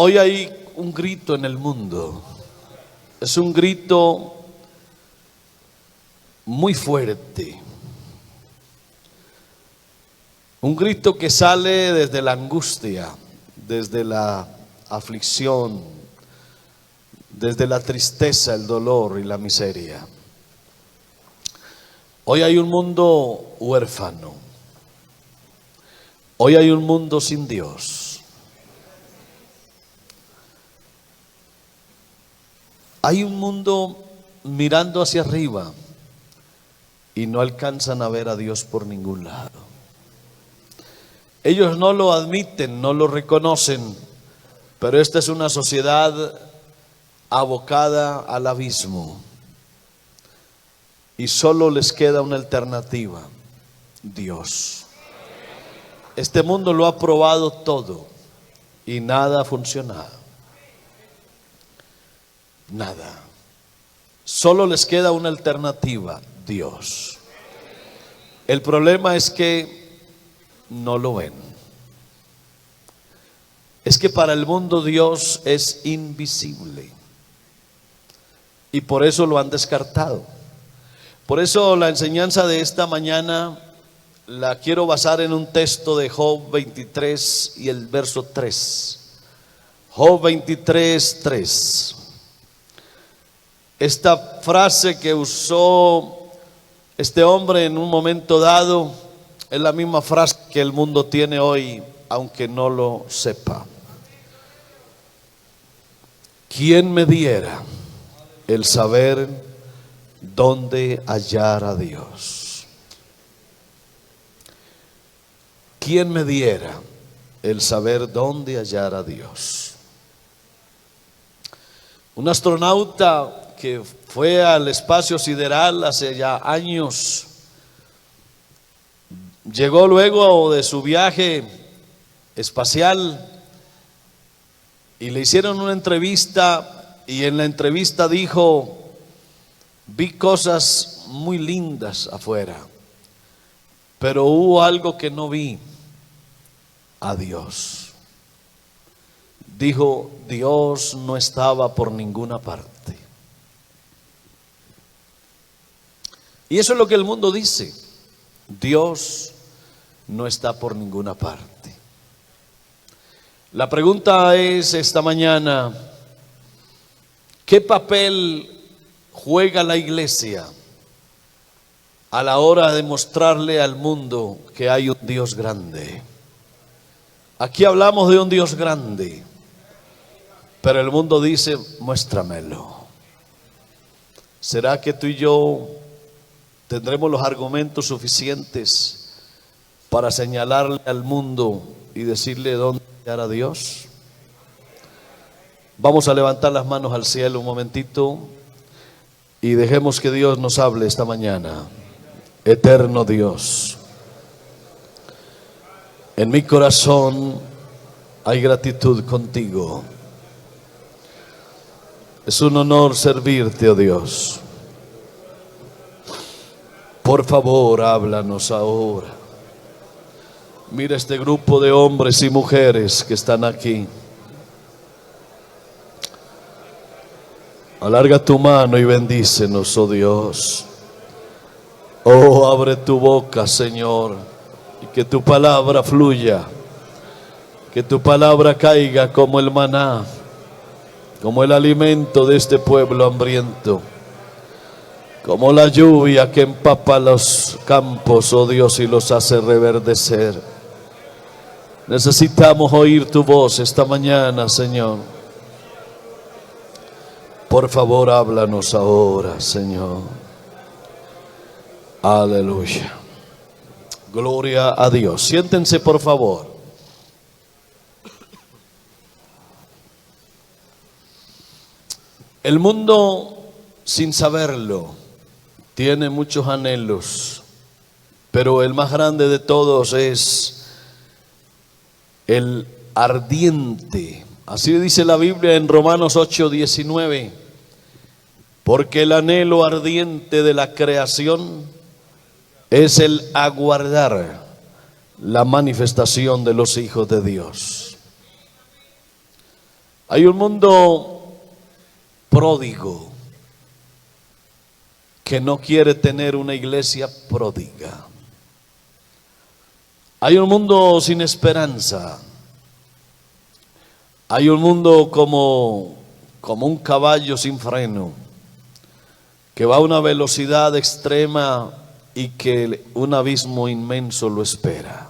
Hoy hay un grito en el mundo. Es un grito muy fuerte. Un grito que sale desde la angustia, desde la aflicción, desde la tristeza, el dolor y la miseria. Hoy hay un mundo huérfano. Hoy hay un mundo sin Dios. Hay un mundo mirando hacia arriba y no alcanzan a ver a Dios por ningún lado. Ellos no lo admiten, no lo reconocen, pero esta es una sociedad abocada al abismo y solo les queda una alternativa: Dios. Este mundo lo ha probado todo y nada ha funcionado. Nada. Solo les queda una alternativa: Dios. El problema es que no lo ven. Es que para el mundo Dios es invisible y por eso lo han descartado. Por eso la enseñanza de esta mañana la quiero basar en un texto de Job 23 y el verso 3. Job 23, 3. Esta frase que usó este hombre en un momento dado es la misma frase que el mundo tiene hoy, aunque no lo sepa. ¿Quién me diera el saber dónde hallar a Dios? ¿Quién me diera el saber dónde hallar a Dios? Un astronauta que fue al espacio sideral hace ya años, llegó luego de su viaje espacial y le hicieron una entrevista, y en la entrevista dijo: vi cosas muy lindas afuera, pero hubo algo que no vi: a Dios. Dijo: Dios no estaba por ninguna parte. Y eso es lo que el mundo dice: Dios no está por ninguna parte. La pregunta es esta mañana: ¿qué papel juega la iglesia a la hora de mostrarle al mundo que hay un Dios grande? Aquí hablamos de un Dios grande, pero el mundo dice: muéstramelo. ¿Será que tú y yo tendremos los argumentos suficientes para señalarle al mundo y decirle dónde hallar a Dios? Vamos a levantar las manos al cielo un momentito y dejemos que Dios nos hable esta mañana. Eterno Dios, en mi corazón hay gratitud contigo. Es un honor servirte, oh Dios. Por favor, háblanos ahora. Mira este grupo de hombres y mujeres que están aquí. Alarga tu mano y bendícenos, oh Dios. Oh, abre tu boca, Señor, y que tu palabra fluya. Que tu palabra caiga como el maná, como el alimento de este pueblo hambriento, como la lluvia que empapa los campos, oh Dios, y los hace reverdecer. Necesitamos oír tu voz esta mañana, Señor. Por favor, háblanos ahora, Señor. Aleluya. Gloria a Dios. Siéntense, por favor. El mundo, sin saberlo, tiene muchos anhelos, pero el más grande de todos es el ardiente. Así dice la Biblia en Romanos 8:19. Porque el anhelo ardiente de la creación es el aguardar la manifestación de los hijos de Dios. Hay un mundo pródigo que no quiere tener una iglesia pródiga. Hay un mundo sin esperanza. Hay un mundo como un caballo sin freno, que va a una velocidad extrema y que un abismo inmenso lo espera.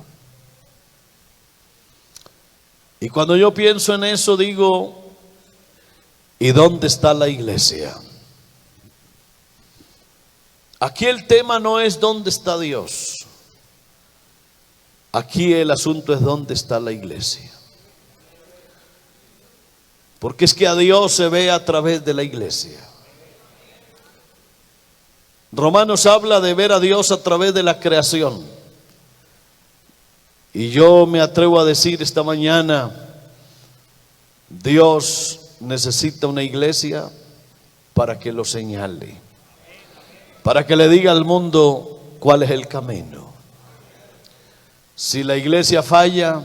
Y cuando yo pienso en eso digo, ¿y dónde está la iglesia? Aquí el tema no es dónde está Dios. Aquí el asunto es dónde está la iglesia. Porque es que a Dios se ve a través de la iglesia. Romanos habla de ver a Dios a través de la creación. Y yo me atrevo a decir esta mañana, Dios necesita una iglesia para que lo señale, para que le diga al mundo cuál es el camino. Si la iglesia falla,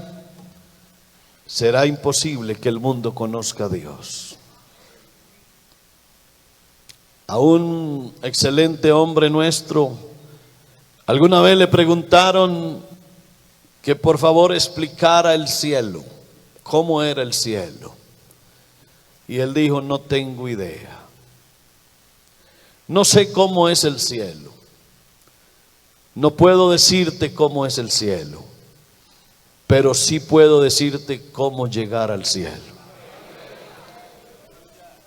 será imposible que el mundo conozca a Dios. A un excelente hombre nuestro, alguna vez le preguntaron que por favor explicara el cielo, cómo era el cielo. Y él dijo, no tengo idea. No sé cómo es el cielo. No puedo decirte cómo es el cielo, pero sí puedo decirte cómo llegar al cielo.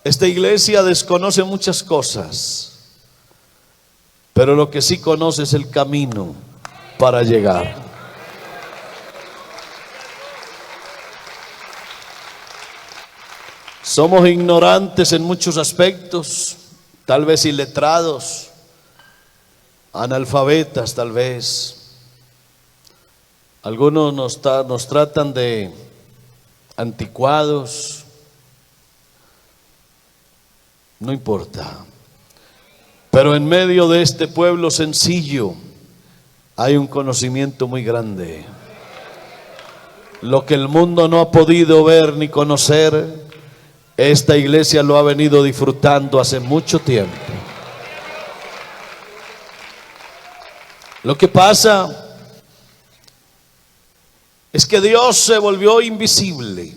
Esta iglesia desconoce muchas cosas, pero lo que sí conoce es el camino para llegar. Somos ignorantes en muchos aspectos, tal vez iletrados, analfabetas tal vez. Algunos nos tratan de anticuados. No importa. Pero en medio de este pueblo sencillo hay un conocimiento muy grande. Lo que el mundo no ha podido ver ni conocer, esta iglesia lo ha venido disfrutando hace mucho tiempo. Lo que pasa es que Dios se volvió invisible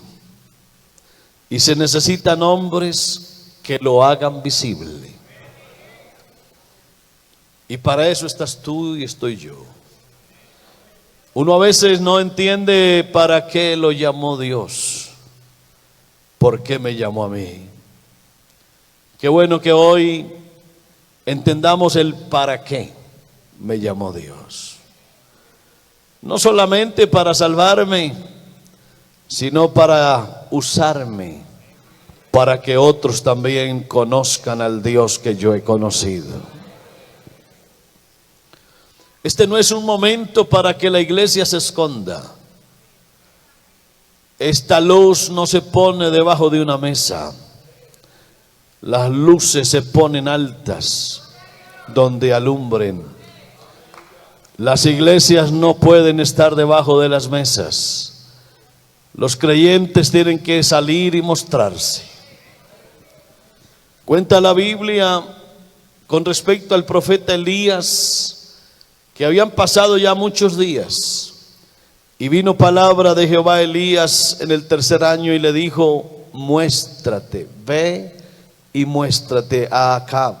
y se necesitan hombres que lo hagan visible. Y para eso estás tú y estoy yo. Uno a veces no entiende para qué lo llamó Dios. ¿Por qué me llamó a mí? Qué bueno que hoy entendamos el para qué me llamó Dios. No solamente para salvarme, sino para usarme, para que otros también conozcan al Dios que yo he conocido. Este no es un momento para que la iglesia se esconda. Esta luz no se pone debajo de una mesa. Las luces se ponen altas donde alumbren. Las iglesias no pueden estar debajo de las mesas. Los creyentes tienen que salir y mostrarse. Cuenta la Biblia con respecto al profeta Elías que habían pasado ya muchos días. Y vino palabra de Jehová a Elías en el 3er año y le dijo, muéstrate, ve y muéstrate a Acab,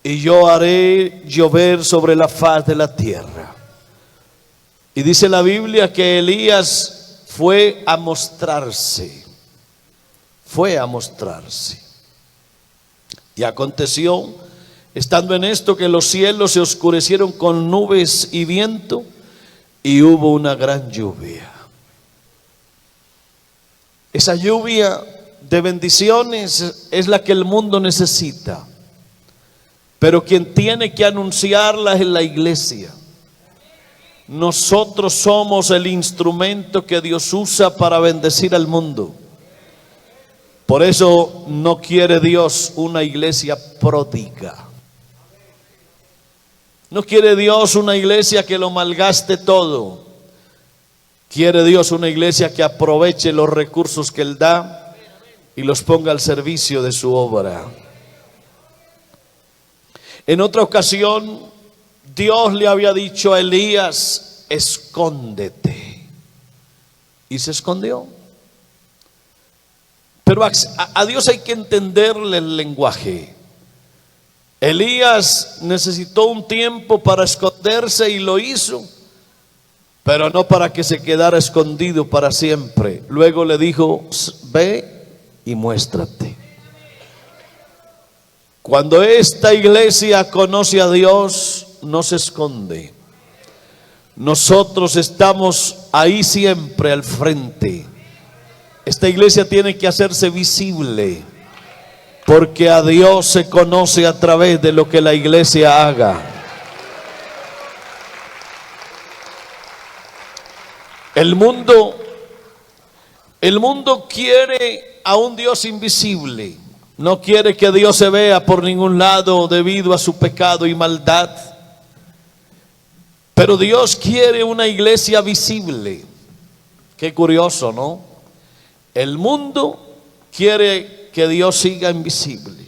y yo haré llover sobre la faz de la tierra. Y dice la Biblia que Elías fue a mostrarse. Y aconteció, estando en esto, que los cielos se oscurecieron con nubes y viento, y hubo una gran lluvia. Esa lluvia de bendiciones es la que el mundo necesita, pero quien tiene que anunciarla es la iglesia. Nosotros somos el instrumento que Dios usa para bendecir al mundo. Por eso no quiere Dios una iglesia pródiga. No quiere Dios una iglesia que lo malgaste todo. Quiere Dios una iglesia que aproveche los recursos que Él da y los ponga al servicio de su obra. En otra ocasión, Dios le había dicho a Elías: escóndete. Y se escondió. Pero a Dios hay que entenderle el lenguaje. Elías necesitó un tiempo para esconderse y lo hizo, pero no para que se quedara escondido para siempre. Luego le dijo: ve y muéstrate. Cuando esta iglesia conoce a Dios, no se esconde. Nosotros estamos ahí siempre al frente. Esta iglesia tiene que hacerse visible, porque a Dios se conoce a través de lo que la iglesia haga. El mundo quiere a un Dios invisible. No quiere que Dios se vea por ningún lado debido a su pecado y maldad. Pero Dios quiere una iglesia visible. Qué curioso, ¿no? El mundo quiere que Dios siga invisible,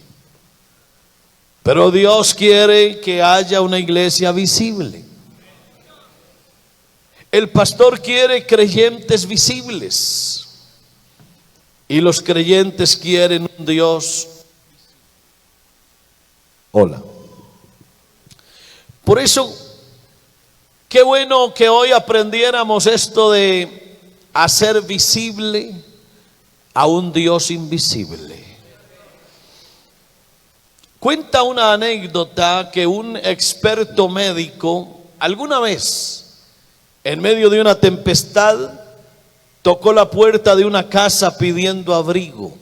pero Dios quiere que haya una iglesia visible. El pastor quiere creyentes visibles, y los creyentes quieren un Dios. Hola. Por eso, qué bueno que hoy aprendiéramos esto de hacer visible a un Dios invisible. Cuenta una anécdota que un experto médico alguna vez, en medio de una tempestad, tocó la puerta de una casa pidiendo abrigo.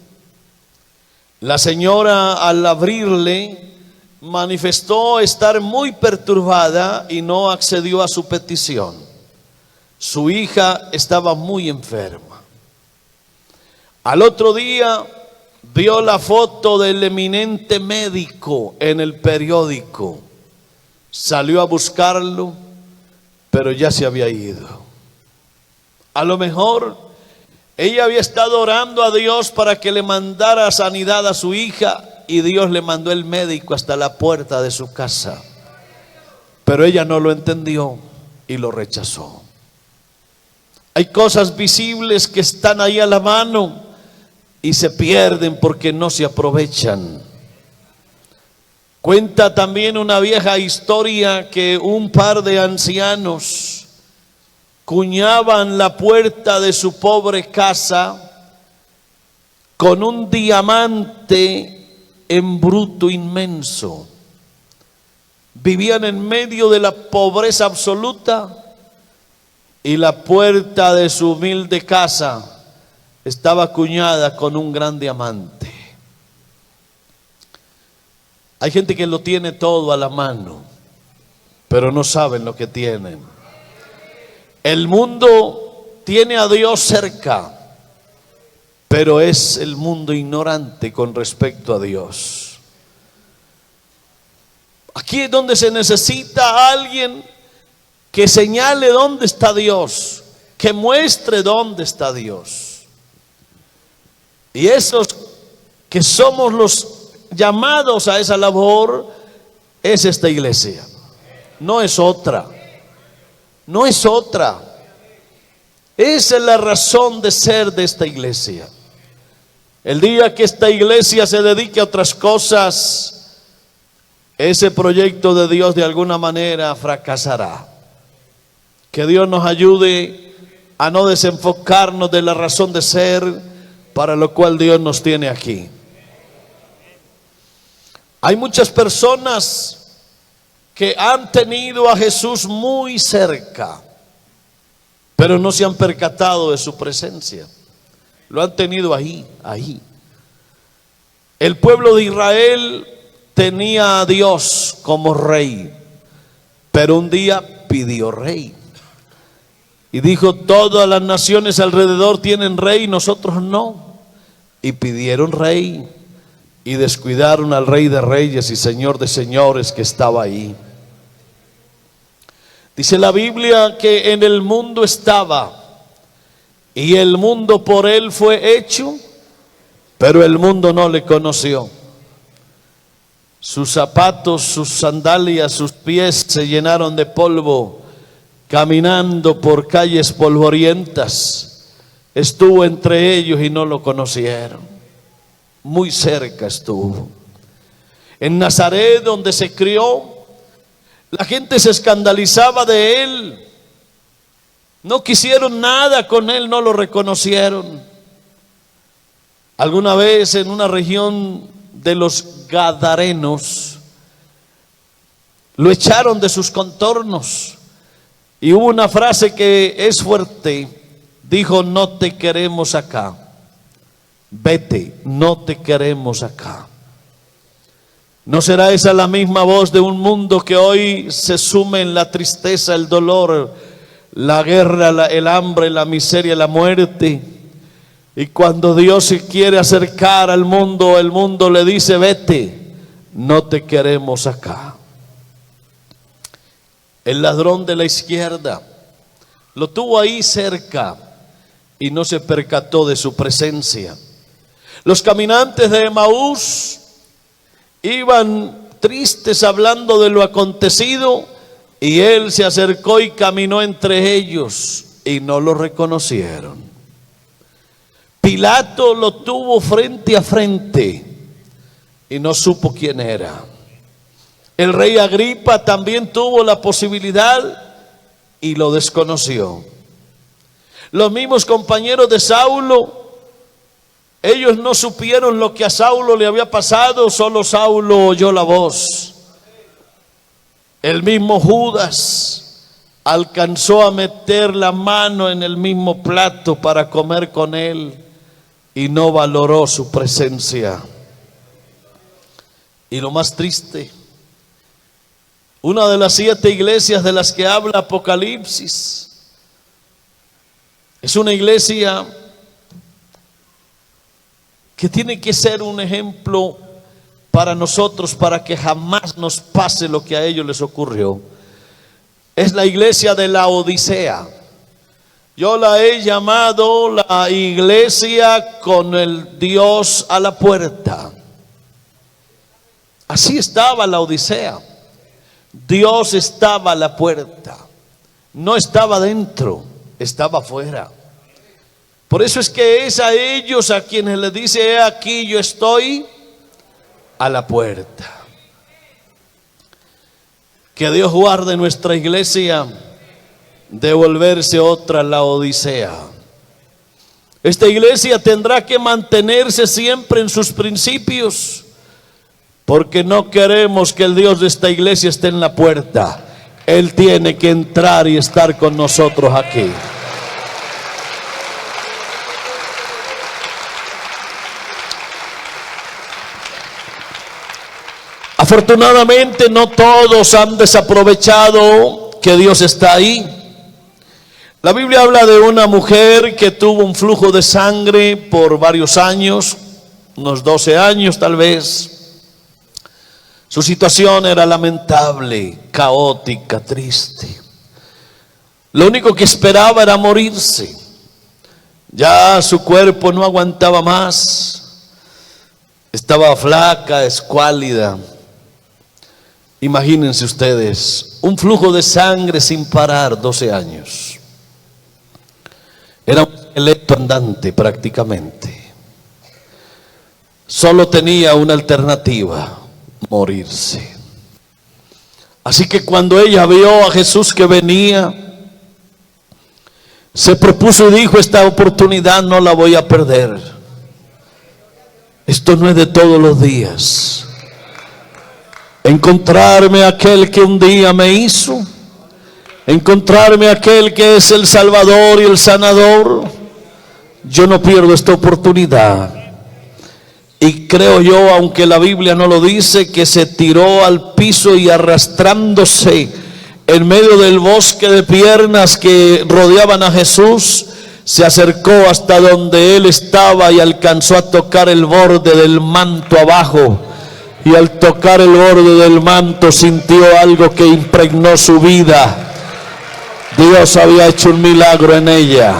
La señora, al abrirle, manifestó estar muy perturbada y no accedió a su petición. Su hija estaba muy enferma. Al otro día vio la foto del eminente médico en el periódico. Salió a buscarlo, pero ya se había ido. A lo mejor ella había estado orando a Dios para que le mandara sanidad a su hija, y Dios le mandó el médico hasta la puerta de su casa. Pero ella no lo entendió y lo rechazó. Hay cosas visibles que están ahí a la mano y se pierden porque no se aprovechan. Cuenta también una vieja historia que un par de ancianos cuñaban la puerta de su pobre casa con un diamante en bruto inmenso. Vivían en medio de la pobreza absoluta, y la puerta de su humilde casa estaba acuñada con un gran diamante. Hay gente que lo tiene todo a la mano, pero no saben lo que tienen. El mundo tiene a Dios cerca, pero es el mundo ignorante con respecto a Dios. Aquí es donde se necesita a alguien que señale dónde está Dios, que muestre dónde está Dios. Y esos que somos los llamados a esa labor es esta iglesia. No es otra. No es otra. Esa es la razón de ser de esta iglesia. El día que esta iglesia se dedique a otras cosas, ese proyecto de Dios de alguna manera fracasará. Que Dios nos ayude a no desenfocarnos de la razón de ser para lo cual Dios nos tiene aquí. Hay muchas personas que han tenido a Jesús muy cerca, pero no se han percatado de su presencia. Lo han tenido ahí. El pueblo de Israel tenía a Dios como rey, pero un día pidió rey. Y dijo: todas las naciones alrededor tienen rey, nosotros no. Y pidieron rey, y descuidaron al Rey de Reyes y Señor de Señores que estaba ahí. Dice la Biblia que en el mundo estaba, y el mundo por él fue hecho, pero el mundo no le conoció. Sus zapatos, sus sandalias, sus pies se llenaron de polvo, caminando por calles polvorientas. Estuvo entre ellos y no lo conocieron. Muy cerca estuvo. En Nazaret, donde se crió, la gente se escandalizaba de él. No quisieron nada con él, no lo reconocieron. Alguna vez en una región de los Gadarenos lo echaron de sus contornos, y hubo una frase que es fuerte. Dijo: no te queremos acá, vete, no te queremos acá. ¿No será esa la misma voz de un mundo que hoy se sume en la tristeza, el dolor, la guerra, el hambre, la miseria, la muerte? Y cuando Dios se quiere acercar al mundo, el mundo le dice: vete, no te queremos acá. El ladrón de la izquierda lo tuvo ahí cerca y no se percató de su presencia. Los caminantes de Emaús iban tristes hablando de lo acontecido, y él se acercó y caminó entre ellos y no lo reconocieron. Pilato lo tuvo frente a frente y no supo quién era. El rey Agripa también tuvo la posibilidad y lo desconoció. Los mismos compañeros de Saulo, ellos no supieron lo que a Saulo le había pasado, solo Saulo oyó la voz. El mismo Judas alcanzó a meter la mano en el mismo plato para comer con él y no valoró su presencia. Y lo más triste, una de las 7 iglesias de las que habla Apocalipsis es una iglesia que tiene que ser un ejemplo para nosotros, para que jamás nos pase lo que a ellos les ocurrió. Es la iglesia de la Odisea. Yo la he llamado la iglesia con el Dios a la puerta. Así estaba la Odisea. Dios estaba a la puerta. No estaba dentro, estaba afuera. Por eso es que es a ellos a quienes les dice: he aquí, yo estoy a la puerta. Que Dios guarde nuestra iglesia de volverse otra Laodicea. Esta iglesia tendrá que mantenerse siempre en sus principios, porque no queremos que el Dios de esta iglesia esté en la puerta. Él tiene que entrar y estar con nosotros aquí. Afortunadamente no todos han desaprovechado que Dios está ahí. La Biblia habla de una mujer que tuvo un flujo de sangre por varios años, unos 12 años tal vez. Su situación era lamentable, caótica, triste. Lo único que esperaba era morirse. Ya su cuerpo no aguantaba más. Estaba flaca, escuálida. Imagínense ustedes, un flujo de sangre sin parar, 12 años. Era un esqueleto andante prácticamente. Solo tenía una alternativa: morirse. Así que cuando ella vio a Jesús que venía, se propuso y dijo: esta oportunidad no la voy a perder. Esto no es de todos los días. Encontrarme a aquel que un día me hizo, encontrarme a aquel que es el Salvador y el Sanador. Yo no pierdo esta oportunidad. Y creo yo, aunque la Biblia no lo dice, que se tiró al piso y arrastrándose en medio del bosque de piernas que rodeaban a Jesús, se acercó hasta donde él estaba y alcanzó a tocar el borde del manto abajo. Y al tocar el borde del manto sintió algo que impregnó su vida. Dios había hecho un milagro en ella.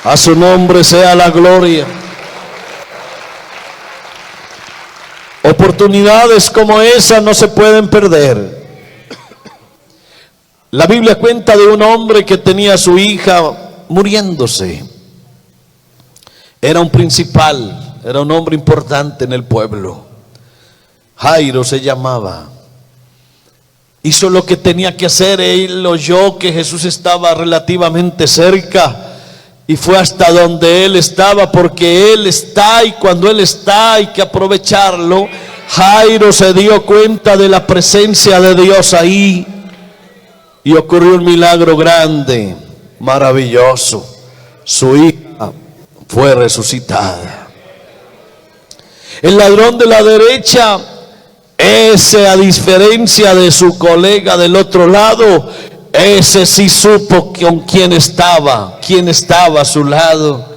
A su nombre sea la gloria. Oportunidades como esa no se pueden perder. La Biblia cuenta de un hombre que tenía a su hija muriéndose. Era un principal, era un hombre importante en el pueblo. Jairo se llamaba. Hizo lo que tenía que hacer. Él oyó que Jesús estaba relativamente cerca y fue hasta donde él estaba, porque él está, y cuando él está hay que aprovecharlo. Jairo se dio cuenta de la presencia de Dios ahí y ocurrió un milagro grande, maravilloso. Su hija fue resucitada. El ladrón de la derecha, ese, a diferencia de su colega del otro lado, ese sí supo con quién estaba a su lado.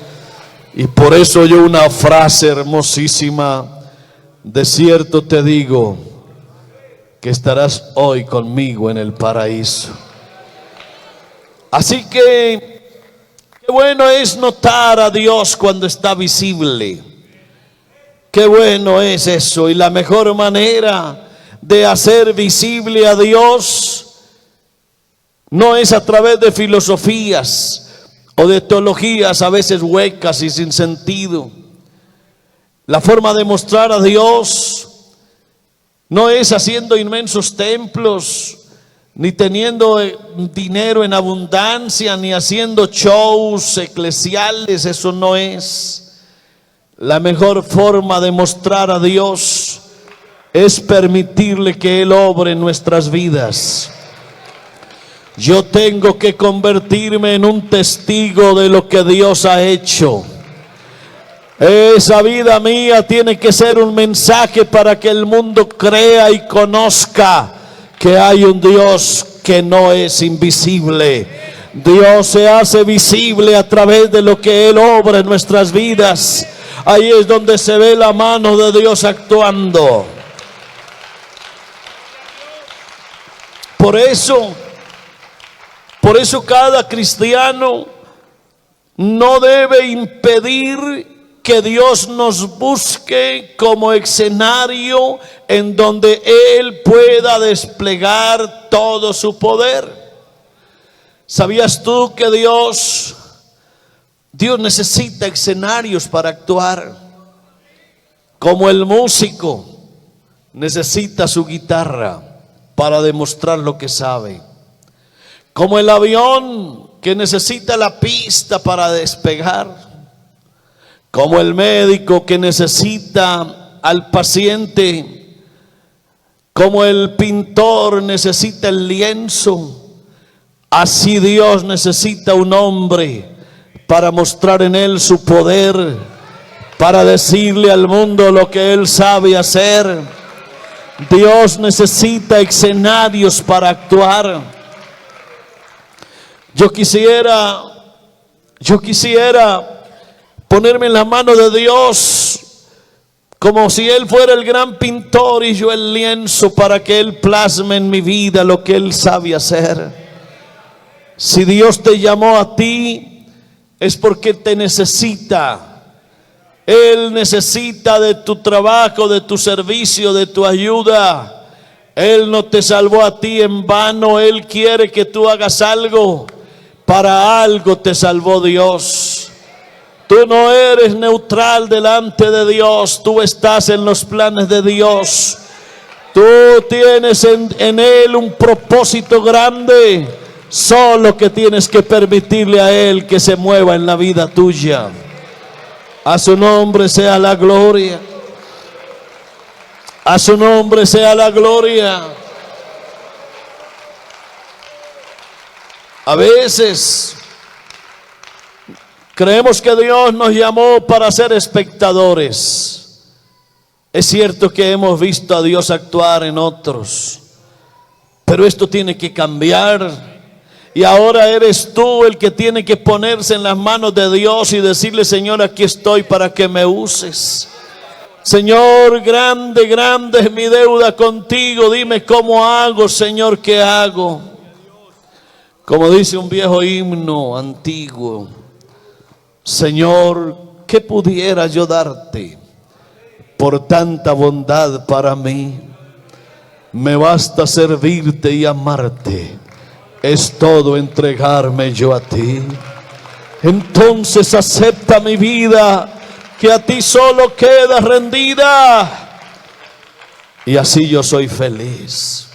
Y por eso oyó una frase hermosísima: de cierto te digo que estarás hoy conmigo en el paraíso. Así que qué bueno es notar a Dios cuando está visible. Qué bueno es eso. Y la mejor manera de hacer visible a Dios no es a través de filosofías o de teologías a veces huecas y sin sentido. La forma de mostrar a Dios no es haciendo inmensos templos, ni teniendo dinero en abundancia, ni haciendo shows eclesiales. Eso no es. La mejor forma de mostrar a Dios es permitirle que Él obre en nuestras vidas. Yo tengo que convertirme en un testigo de lo que Dios ha hecho. Esa vida mía tiene que ser un mensaje para que el mundo crea y conozca que hay un Dios que no es invisible. Dios se hace visible a través de lo que Él obra en nuestras vidas. Ahí es donde se ve la mano de Dios actuando. Por eso cada cristiano no debe impedir que Dios nos busque como escenario en donde Él pueda desplegar todo su poder. ¿Sabías tú que Dios necesita escenarios para actuar? Como el músico necesita su guitarra para demostrar lo que sabe. Como el avión que necesita la pista para despegar. Como el médico que necesita al paciente. Como el pintor necesita el lienzo. Así Dios necesita un hombre para mostrar en él su poder, para decirle al mundo lo que él sabe hacer. Dios necesita escenarios para actuar. Yo quisiera ponerme en la mano de Dios como si Él fuera el gran pintor y yo el lienzo, para que Él plasme en mi vida lo que Él sabe hacer. Si Dios te llamó a ti, es porque te necesita. Él necesita de tu trabajo, de tu servicio, de tu ayuda. Él no te salvó a ti en vano. Él quiere que tú hagas algo. Para algo te salvó Dios. Tú no eres neutral delante de Dios. Tú estás en los planes de Dios. Tú tienes en Él un propósito grande. Solo que tienes que permitirle a Él que se mueva en la vida tuya. A su nombre sea la gloria. A su nombre sea la gloria. A veces creemos que Dios nos llamó para ser espectadores. Es cierto que hemos visto a Dios actuar en otros, pero esto tiene que cambiar. Y ahora eres tú el que tiene que ponerse en las manos de Dios y decirle: Señor, aquí estoy para que me uses. Señor, grande, grande es mi deuda contigo. Dime cómo hago, Señor, qué hago. Como dice un viejo himno antiguo: Señor, ¿qué pudiera yo darte por tanta bondad para mí? Me basta servirte y amarte, es todo entregarme yo a ti. Entonces acepta mi vida, que a ti solo queda rendida, y así yo soy feliz.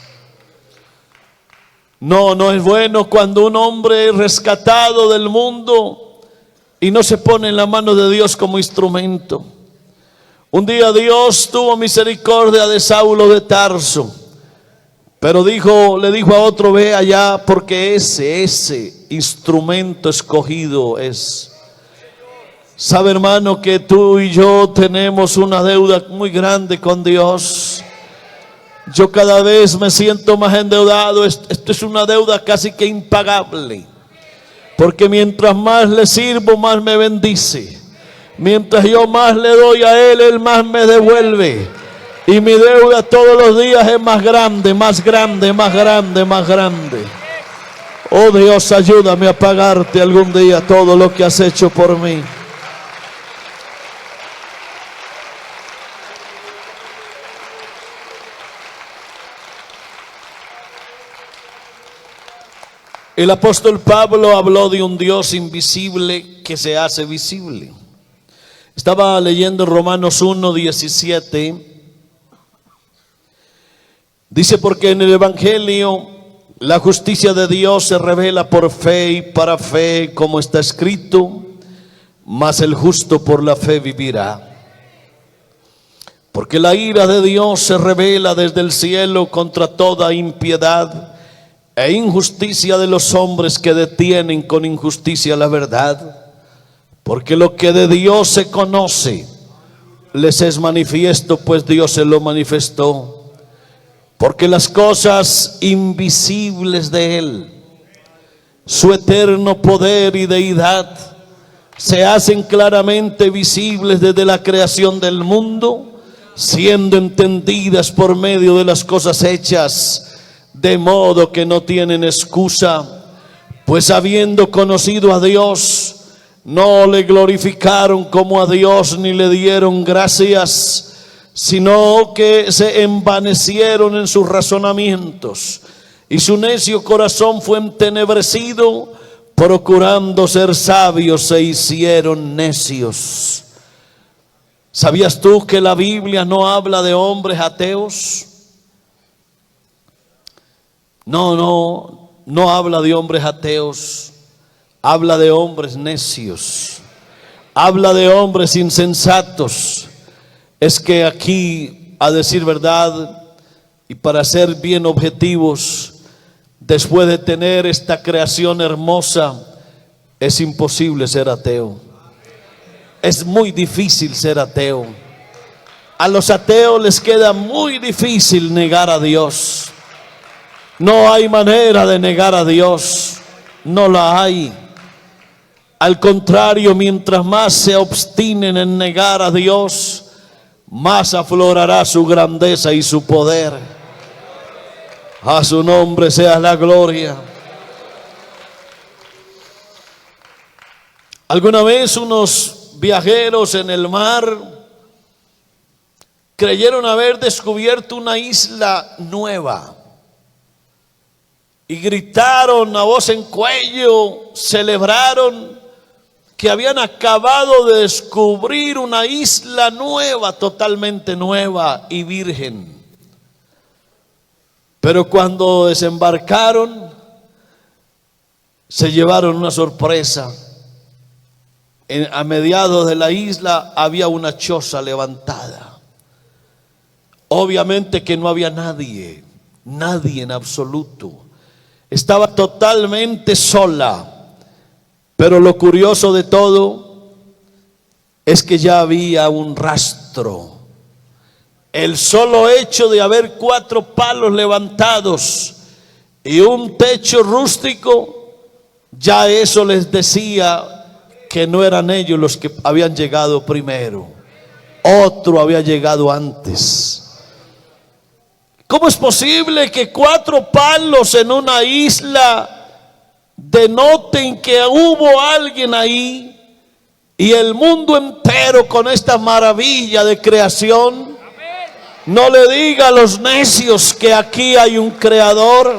No es bueno cuando un hombre es rescatado del mundo y no se pone en la mano de Dios como instrumento. Un día Dios tuvo misericordia de Saulo de Tarso, pero le dijo a otro: ve allá, porque ese instrumento escogido es. Sabe, hermano, que tú y yo tenemos una deuda muy grande con Dios. Yo cada vez me siento más endeudado. Esto es una deuda casi que impagable, porque mientras más le sirvo, más me bendice. Mientras yo más le doy a Él, Él más me devuelve. Y mi deuda todos los días es más grande, más grande, más grande, más grande. Oh Dios, ayúdame a pagarte algún día todo lo que has hecho por mí. El apóstol Pablo habló de un Dios invisible que se hace visible. Estaba leyendo Romanos 1:17. Dice: porque en el Evangelio la justicia de Dios se revela por fe y para fe, como está escrito: mas el justo por la fe vivirá. Porque la ira de Dios se revela desde el cielo contra toda impiedad e injusticia de los hombres que detienen con injusticia la verdad. Porque lo que de Dios se conoce les es manifiesto, pues Dios se lo manifestó. Porque las cosas invisibles de Él, su eterno poder y deidad, se hacen claramente visibles desde la creación del mundo, siendo entendidas por medio de las cosas hechas, de modo que no tienen excusa. Pues habiendo conocido a Dios, no le glorificaron como a Dios, ni le dieron gracias, sino que se envanecieron en sus razonamientos, y su necio corazón fue entenebrecido. Procurando ser sabios, se hicieron necios. ¿Sabías tú que la Biblia no habla de hombres ateos? No habla de hombres ateos. Habla de hombres necios. Habla de hombres insensatos. Es que aquí, a decir verdad, y para ser bien objetivos, después de tener esta creación hermosa, es imposible ser ateo. Es muy difícil ser ateo. A los ateos les queda muy difícil negar a Dios. No hay manera de negar a Dios. No la hay. Al contrario, mientras más se obstinen en negar a Dios, más aflorará su grandeza y su poder. A su nombre sea la gloria. Alguna vez unos viajeros en el mar creyeron haber descubierto una isla nueva y gritaron a voz en cuello, celebraron que habían acabado de descubrir una isla nueva, totalmente nueva y virgen. Pero cuando desembarcaron, se llevaron una sorpresa. A mediados de la isla había una choza levantada. Obviamente que no había nadie en absoluto. Estaba totalmente sola. Pero lo curioso de todo es que ya había un rastro. El solo hecho de haber 4 palos levantados y un techo rústico, ya eso les decía que no eran ellos los que habían llegado primero. Otro había llegado antes. ¿Cómo es posible que 4 palos en una isla denoten que hubo alguien ahí y el mundo entero con esta maravilla de creación, no le diga a los necios que aquí hay un creador.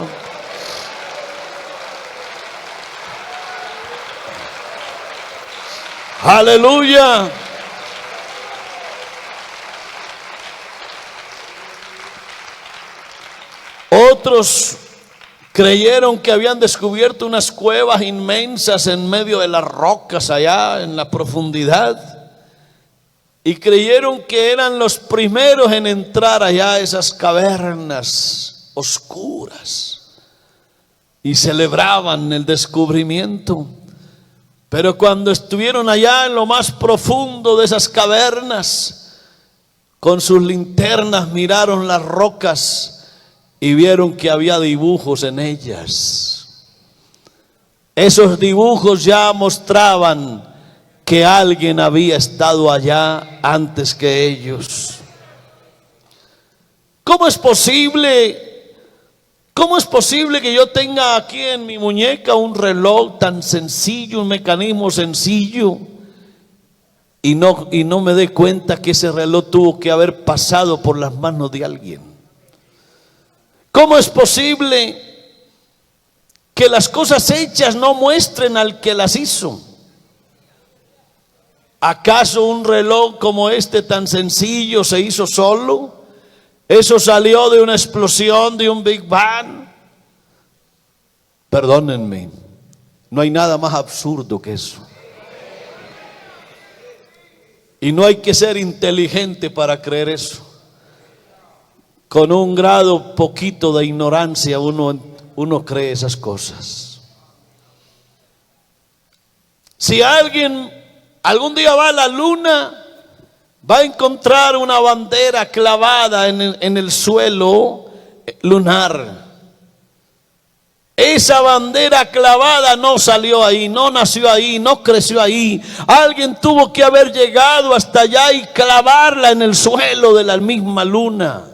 Aleluya. Otros creyeron que habían descubierto unas cuevas inmensas en medio de las rocas allá en la profundidad, y creyeron que eran los primeros en entrar allá a esas cavernas oscuras y celebraban el descubrimiento. Pero cuando estuvieron allá en lo más profundo de esas cavernas, con sus linternas miraron las rocas y vieron que había dibujos en ellas. Esos dibujos ya mostraban que alguien había estado allá antes que ellos. ¿Cómo es posible que yo tenga aquí en mi muñeca un reloj tan sencillo, un mecanismo sencillo, y no me dé cuenta que ese reloj tuvo que haber pasado por las manos de alguien? ¿Cómo es posible que las cosas hechas no muestren al que las hizo? ¿Acaso un reloj como este tan sencillo se hizo solo? ¿Eso salió de una explosión, de un Big Bang? Perdónenme, no hay nada más absurdo que eso. Y no hay que ser inteligente para creer eso. Con un grado poquito de ignorancia uno cree esas cosas. Si alguien algún día va a la luna, va a encontrar una bandera clavada en el suelo lunar. Esa bandera clavada no salió ahí, no nació ahí, no creció ahí. Alguien tuvo que haber llegado hasta allá y clavarla en el suelo de la misma luna.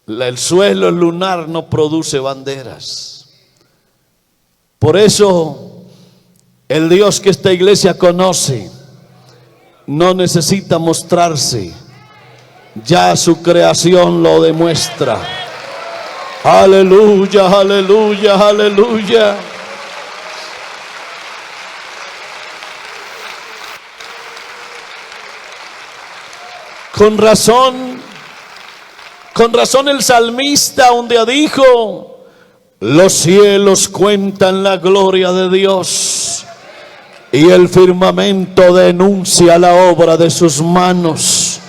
El suelo lunar no produce banderas. Por eso el Dios que esta iglesia conoce no necesita mostrarse, ya su creación lo demuestra. Aleluya, aleluya, aleluya. Con razón el salmista un día dijo: los cielos cuentan la gloria de Dios y el firmamento denuncia la obra de sus manos.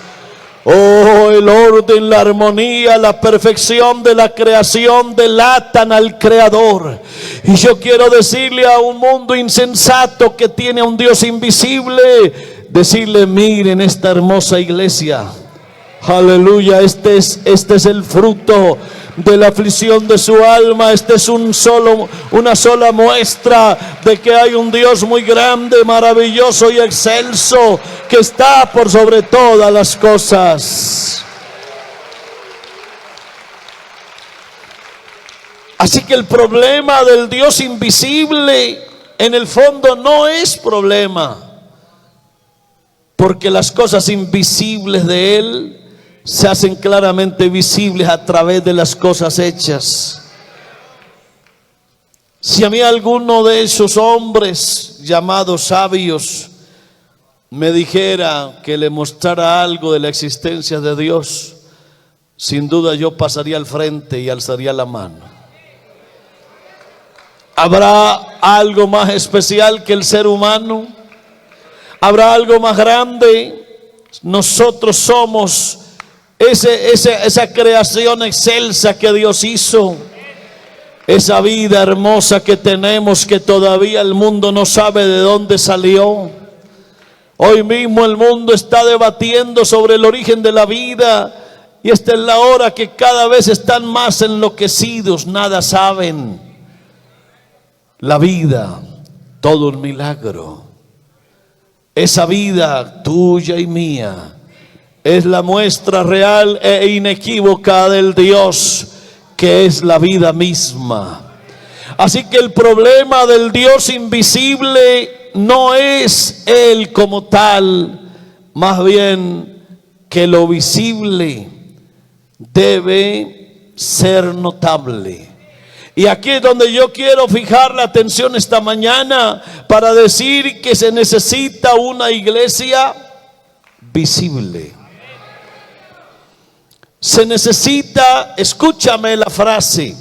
Oh, el orden, la armonía, la perfección de la creación delatan al Creador. Y yo quiero decirle a un mundo insensato que tiene a un Dios invisible, decirle: miren esta hermosa iglesia. Aleluya, este es el fruto de la aflicción de su alma. Este es una sola muestra de que hay un Dios muy grande, maravilloso y excelso, que está por sobre todas las cosas. Así que el problema del Dios invisible en el fondo no es problema, porque las cosas invisibles de Él se hacen claramente visibles a través de las cosas hechas. Si a mí alguno de esos hombres llamados sabios me dijera que le mostrara algo de la existencia de Dios, sin duda yo pasaría al frente y alzaría la mano. ¿Habrá algo más especial que el ser humano? ¿Habrá algo más grande? Nosotros somos esa creación excelsa que Dios hizo, esa vida hermosa que tenemos, que todavía el mundo no sabe de dónde salió. Hoy mismo el mundo está debatiendo sobre el origen de la vida, y esta es la hora que cada vez están más enloquecidos, nada saben. La vida, todo un milagro. Esa vida tuya y mía es la muestra real e inequívoca del Dios que es la vida misma. Así que el problema del Dios invisible no es Él como tal, más bien que lo visible debe ser notable. Y aquí es donde yo quiero fijar la atención esta mañana para decir que se necesita una iglesia visible. Se necesita, escúchame la frase,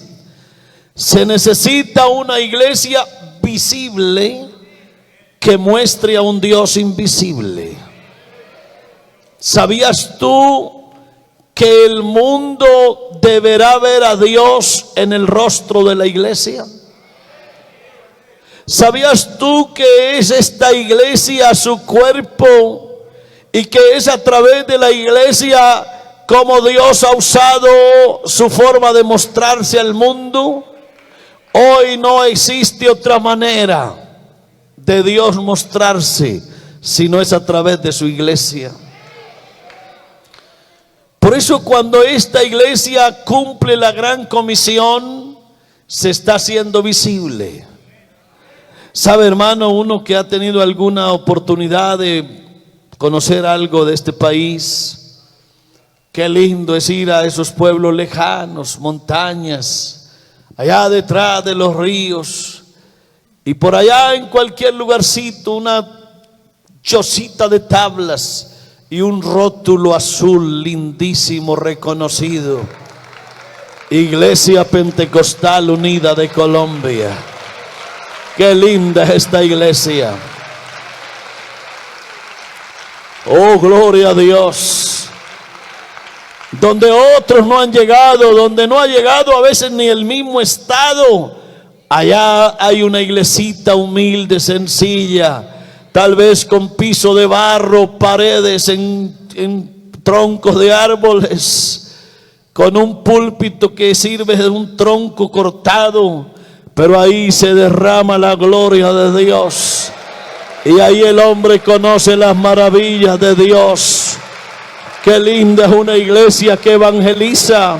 se necesita una iglesia visible que muestre a un Dios invisible. ¿Sabías tú que el mundo deberá ver a Dios en el rostro de la iglesia? ¿Sabías tú que es esta iglesia su cuerpo y que es a través de la iglesia como Dios ha usado su forma de mostrarse al mundo? Hoy no existe otra manera de Dios mostrarse si no es a través de su iglesia. Por eso cuando esta iglesia cumple la gran comisión, se está haciendo visible. Sabe, hermano, uno que ha tenido alguna oportunidad de conocer algo de este país, qué lindo es ir a esos pueblos lejanos, montañas, allá detrás de los ríos, y por allá en cualquier lugarcito una chocita de tablas y un rótulo azul lindísimo reconocido: Iglesia Pentecostal Unida de Colombia. Qué linda es esta iglesia. Oh, gloria a Dios. Donde otros no han llegado, donde no ha llegado a veces ni el mismo estado, allá hay una iglesita humilde, sencilla, tal vez con piso de barro, paredes en troncos de árboles, con un púlpito que sirve de un tronco cortado, pero ahí se derrama la gloria de Dios, y ahí el hombre conoce las maravillas de Dios. Qué linda es una iglesia que evangeliza.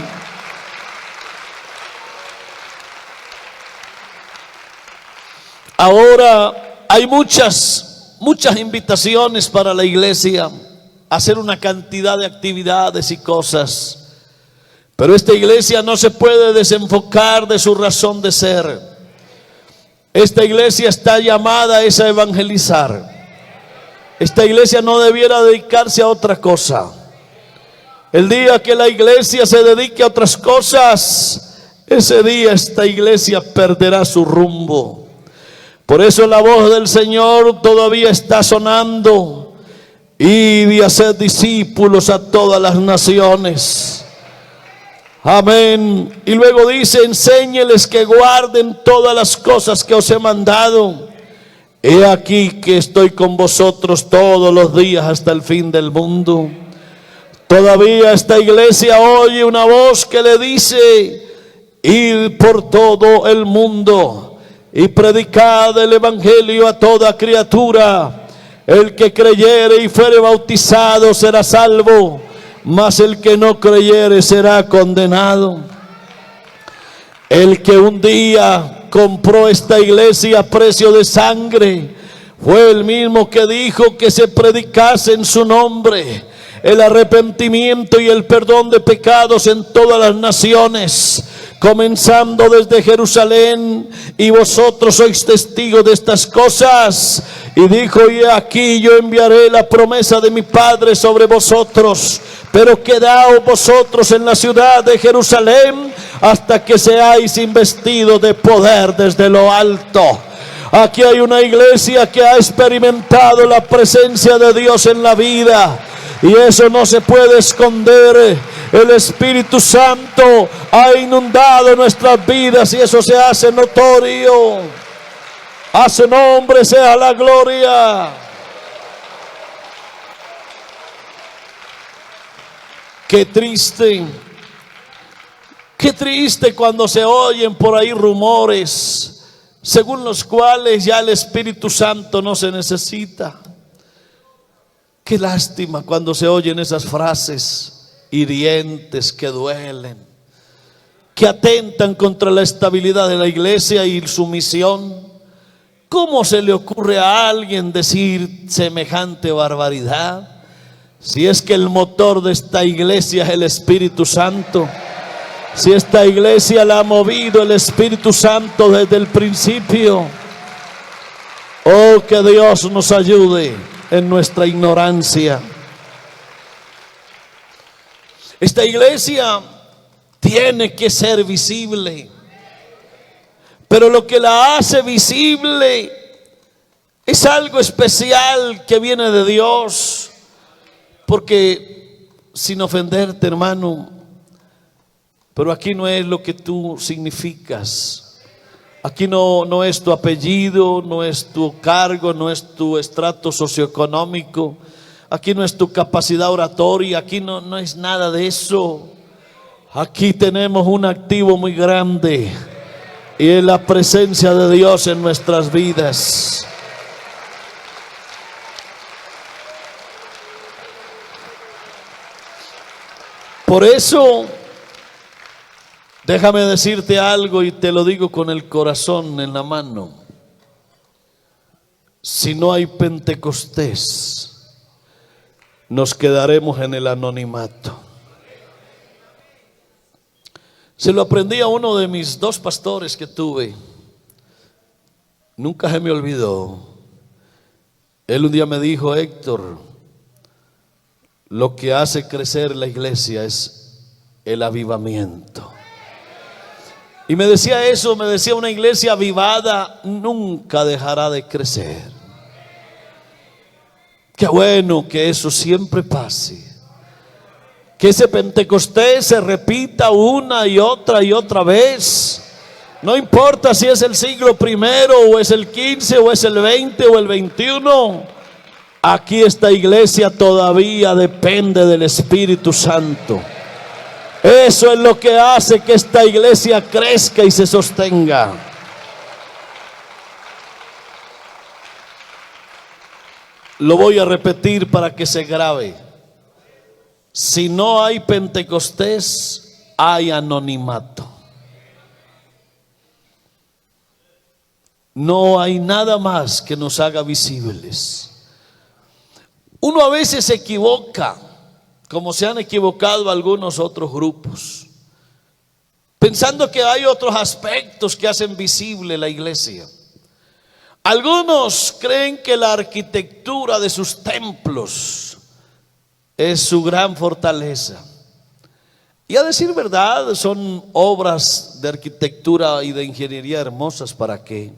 Ahora hay muchas invitaciones para la iglesia a hacer una cantidad de actividades y cosas, pero esta iglesia no se puede desenfocar de su razón de ser. Esta iglesia está llamada a evangelizar. Esta iglesia no debiera dedicarse a otra cosa. El día que la iglesia se dedique a otras cosas, ese día esta iglesia perderá su rumbo. Por eso la voz del Señor todavía está sonando: id y haced discípulos a todas las naciones. Amén. Y luego dice: enséñeles que guarden todas las cosas que os he mandado. He aquí que estoy con vosotros todos los días hasta el fin del mundo. Todavía esta iglesia oye una voz que le dice: id por todo el mundo y predicad el evangelio a toda criatura. El que creyere y fuere bautizado será salvo, mas el que no creyere será condenado. El que un día compró esta iglesia a precio de sangre fue el mismo que dijo que se predicase en su nombre el arrepentimiento y el perdón de pecados en todas las naciones, comenzando desde Jerusalén, y vosotros sois testigos de estas cosas. Y dijo: y aquí yo enviaré la promesa de mi Padre sobre vosotros, pero quedaos vosotros en la ciudad de Jerusalén hasta que seáis investidos de poder desde lo alto. Aquí hay una iglesia que ha experimentado la presencia de Dios en la vida, y eso no se puede esconder. El Espíritu Santo ha inundado nuestras vidas y eso se hace notorio. A su nombre sea la gloria. Qué triste cuando se oyen por ahí rumores según los cuales ya el Espíritu Santo no se necesita. Qué lástima cuando se oyen esas frases hirientes que duelen, que atentan contra la estabilidad de la iglesia y su misión. ¿Cómo se le ocurre a alguien decir semejante barbaridad? Si es que el motor de esta iglesia es el Espíritu Santo. Si esta iglesia la ha movido el Espíritu Santo desde el principio. Oh, que Dios nos ayude en nuestra ignorancia. Esta iglesia tiene que ser visible. Pero lo que la hace visible es algo especial que viene de Dios. Porque, sin ofenderte, hermano, pero aquí no es lo que tú significas. Aquí no es tu apellido, no es tu cargo, no es tu estrato socioeconómico. Aquí no es tu capacidad oratoria, aquí no es nada de eso. Aquí tenemos un activo muy grande. Y es la presencia de Dios en nuestras vidas. Por eso, déjame decirte algo y te lo digo con el corazón en la mano. Si no hay Pentecostés, nos quedaremos en el anonimato. Se lo aprendí a uno de mis dos pastores que tuve. Nunca se me olvidó. Él un día me dijo: Héctor, lo que hace crecer la iglesia es el avivamiento. Y me decía eso, me decía: una iglesia avivada nunca dejará de crecer. Qué bueno que eso siempre pase. Que ese Pentecostés se repita una y otra vez. No importa si es el siglo primero o es el 15 o es el 20 o el 21. Aquí esta iglesia todavía depende del Espíritu Santo. Eso es lo que hace que esta iglesia crezca y se sostenga. Lo voy a repetir para que se grabe. Si no hay Pentecostés, hay anonimato. No hay nada más que nos haga visibles. Uno a veces se equivoca, como se han equivocado algunos otros grupos, pensando que hay otros aspectos que hacen visible la iglesia. Algunos creen que la arquitectura de sus templos es su gran fortaleza. Y a decir verdad, son obras de arquitectura y de ingeniería hermosas, ¿para qué?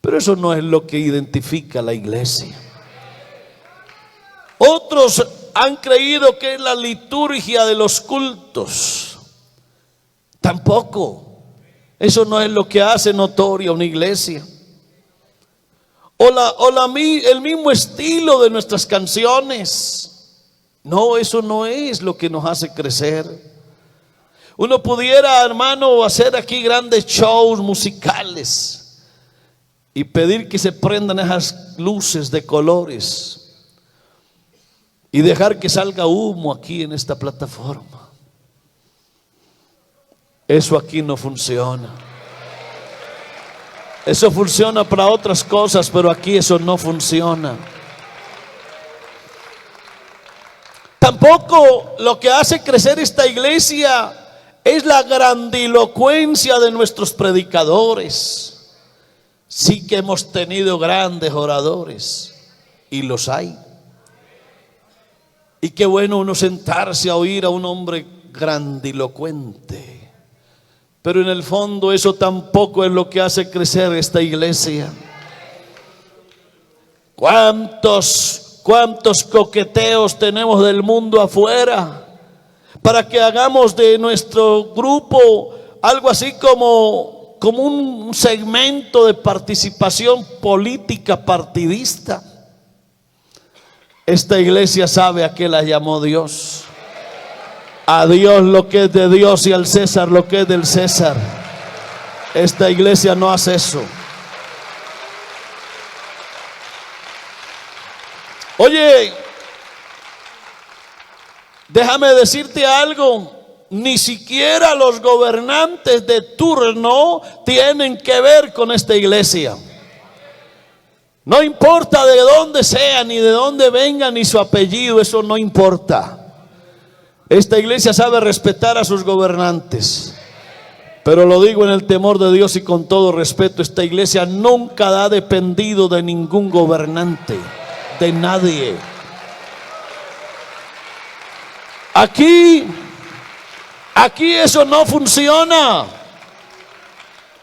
Pero eso no es lo que identifica a la iglesia. Otros han creído que es la liturgia de los cultos. Tampoco. Eso no es lo que hace notoria una iglesia. El mismo estilo de nuestras canciones. No, eso no es lo que nos hace crecer. Uno pudiera, hermano, hacer aquí grandes shows musicales y pedir que se prendan esas luces de colores y dejar que salga humo aquí en esta plataforma. Eso aquí no funciona. Eso funciona para otras cosas, pero aquí eso no funciona. Tampoco lo que hace crecer esta iglesia es la grandilocuencia de nuestros predicadores. Sí que hemos tenido grandes oradores, y los hay. Y qué bueno uno sentarse a oír a un hombre grandilocuente. Pero en el fondo eso tampoco es lo que hace crecer esta iglesia. ¿Cuántos coqueteos tenemos del mundo afuera para que hagamos de nuestro grupo algo así como un segmento de participación política partidista? Esta iglesia sabe a qué la llamó Dios. A Dios lo que es de Dios y al César lo que es del César. Esta iglesia no hace eso. Oye, déjame decirte algo. Ni siquiera los gobernantes de turno tienen que ver con esta iglesia. No importa de dónde sea, ni de dónde venga, ni su apellido, eso no importa. Esta iglesia sabe respetar a sus gobernantes. Pero lo digo en el temor de Dios y con todo respeto, esta iglesia nunca ha dependido de ningún gobernante, de nadie. Aquí eso no funciona.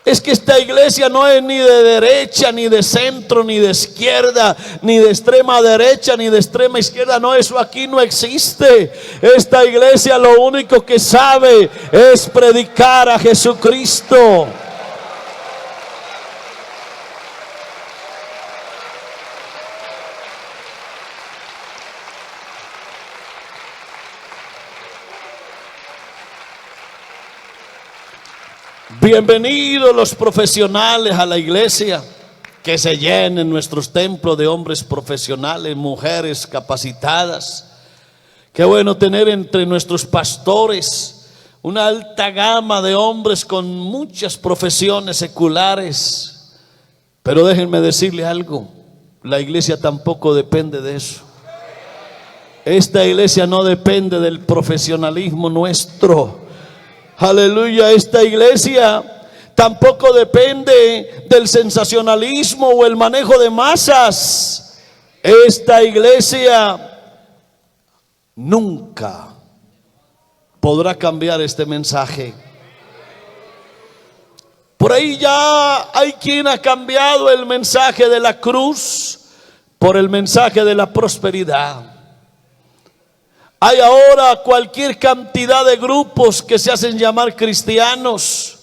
Es que esta iglesia no es ni de derecha, ni de centro, ni de izquierda, ni de extrema derecha, ni de extrema izquierda. No, eso aquí no existe. Esta iglesia lo único que sabe es predicar a Jesucristo. Bienvenidos los profesionales a la iglesia, que se llenen nuestros templos de hombres profesionales, mujeres capacitadas. Qué bueno tener entre nuestros pastores una alta gama de hombres con muchas profesiones seculares. Pero déjenme decirle algo, la iglesia tampoco depende de eso. Esta iglesia no depende del profesionalismo nuestro. Aleluya, esta iglesia tampoco depende del sensacionalismo o el manejo de masas. Esta iglesia nunca podrá cambiar este mensaje. Por ahí ya hay quien ha cambiado el mensaje de la cruz por el mensaje de la prosperidad. Hay ahora cualquier cantidad de grupos que se hacen llamar cristianos,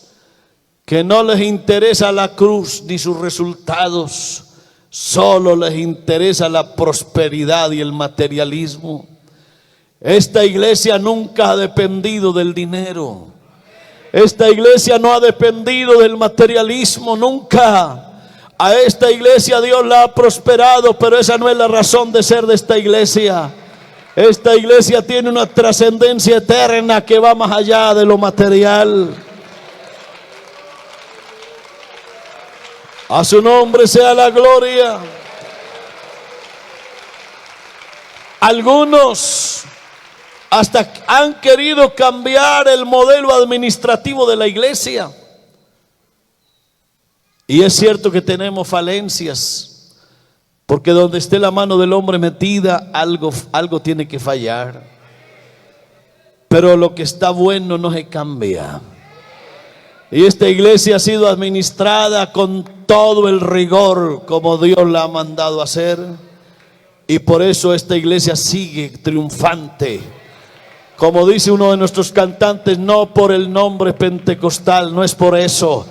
que no les interesa la cruz ni sus resultados, solo les interesa la prosperidad y el materialismo. Esta iglesia nunca ha dependido del dinero. Esta iglesia no ha dependido del materialismo, nunca. A esta iglesia Dios la ha prosperado, pero esa no es la razón de ser de esta iglesia. Esta iglesia tiene una trascendencia eterna que va más allá de lo material. A su nombre sea la gloria. Algunos hasta han querido cambiar el modelo administrativo de la iglesia. Y es cierto que tenemos falencias. Porque donde esté la mano del hombre metida, algo tiene que fallar. Pero lo que está bueno no se cambia. Y esta iglesia ha sido administrada con todo el rigor como Dios la ha mandado hacer. Y por eso esta iglesia sigue triunfante. Como dice uno de nuestros cantantes, no por el nombre pentecostal, no es por eso.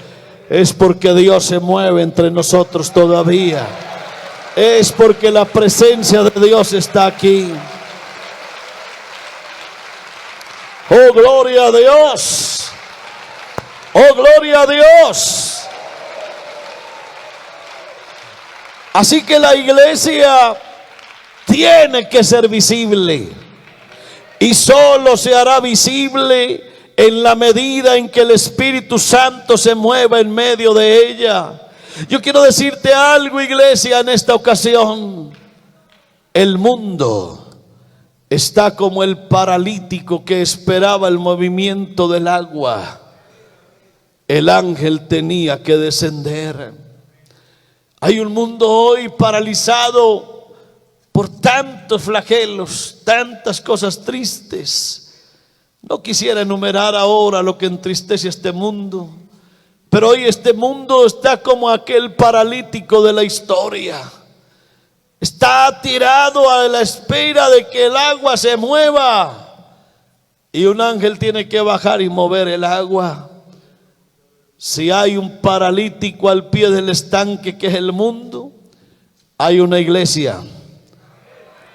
Es porque Dios se mueve entre nosotros todavía. Es porque la presencia de Dios está aquí. Oh, gloria a Dios. Oh, gloria a Dios. Así que la iglesia tiene que ser visible. Y solo se hará visible en la medida en que el Espíritu Santo se mueva en medio de ella. Yo quiero decirte algo, iglesia, en esta ocasión. El mundo está como el paralítico que esperaba el movimiento del agua. El ángel tenía que descender. Hay un mundo hoy paralizado por tantos flagelos, tantas cosas tristes. No quisiera enumerar ahora lo que entristece a este mundo. Pero hoy este mundo está como aquel paralítico de la historia. Está tirado a la espera de que el agua se mueva. Y un ángel tiene que bajar y mover el agua. Si hay un paralítico al pie del estanque que es el mundo, hay una iglesia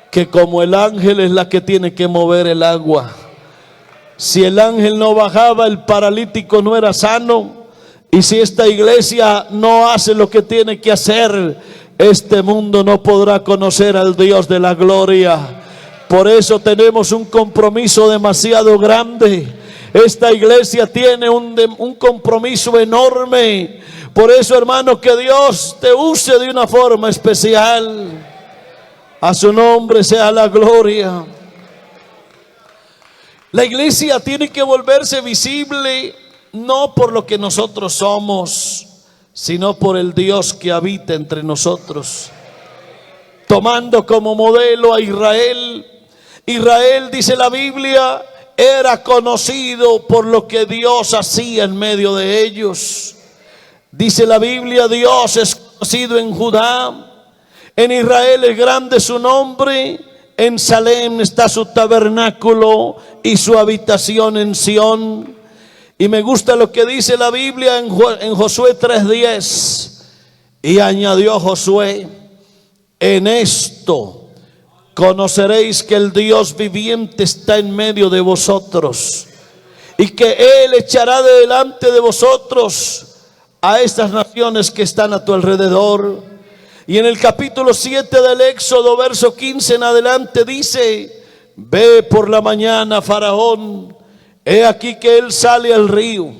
que como el ángel es la que tiene que mover el agua. Si el ángel no bajaba, el paralítico no era sano. Y si esta iglesia no hace lo que tiene que hacer, este mundo no podrá conocer al Dios de la gloria. Por eso tenemos un compromiso demasiado grande. Esta iglesia tiene un compromiso enorme, Por eso, hermano, que Dios te use de una forma especial. A su nombre sea la gloria. La iglesia tiene que volverse visible no por lo que nosotros somos, sino por el Dios que habita entre nosotros. Tomando como modelo a Israel. Israel, dice la Biblia, era conocido por lo que Dios hacía en medio de ellos. Dice la Biblia, Dios es conocido en Judá. En Israel es grande su nombre. En Salem está su tabernáculo y su habitación en Sión. Y me gusta lo que dice la Biblia en Josué 3:10. Y añadió Josué: en esto conoceréis que el Dios viviente está en medio de vosotros, y que Él echará de delante de vosotros a estas naciones que están a tu alrededor. Y en el capítulo 7 del Éxodo, verso 15 en adelante, dice: ve por la mañana, Faraón, he aquí que él sale al río,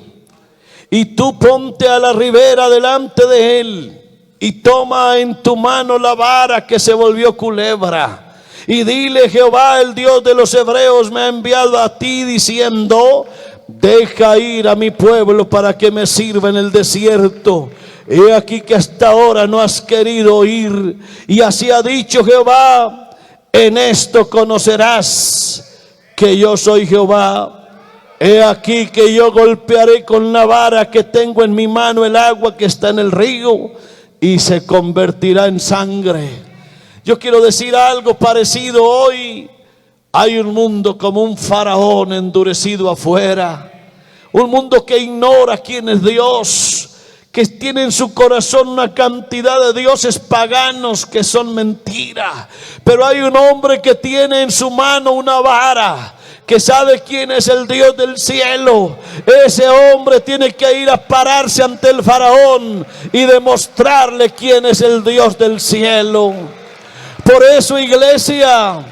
y tú ponte a la ribera delante de él, y toma en tu mano la vara que se volvió culebra, y dile: Jehová, el Dios de los hebreos, me ha enviado a ti diciendo: deja ir a mi pueblo para que me sirva en el desierto. He aquí que hasta ahora no has querido ir. Y así ha dicho Jehová: en esto conocerás que yo soy Jehová. He aquí que yo golpearé con la vara que tengo en mi mano el agua que está en el río, y se convertirá en sangre. Yo quiero decir algo parecido hoy. Hay un mundo como un faraón endurecido afuera, un mundo que ignora quién es Dios, que tiene en su corazón una cantidad de dioses paganos que son mentira. Pero hay un hombre que tiene en su mano una vara, que sabe quién es el Dios del cielo. Ese hombre tiene que ir a pararse ante el faraón y demostrarle quién es el Dios del cielo. Por eso, iglesia,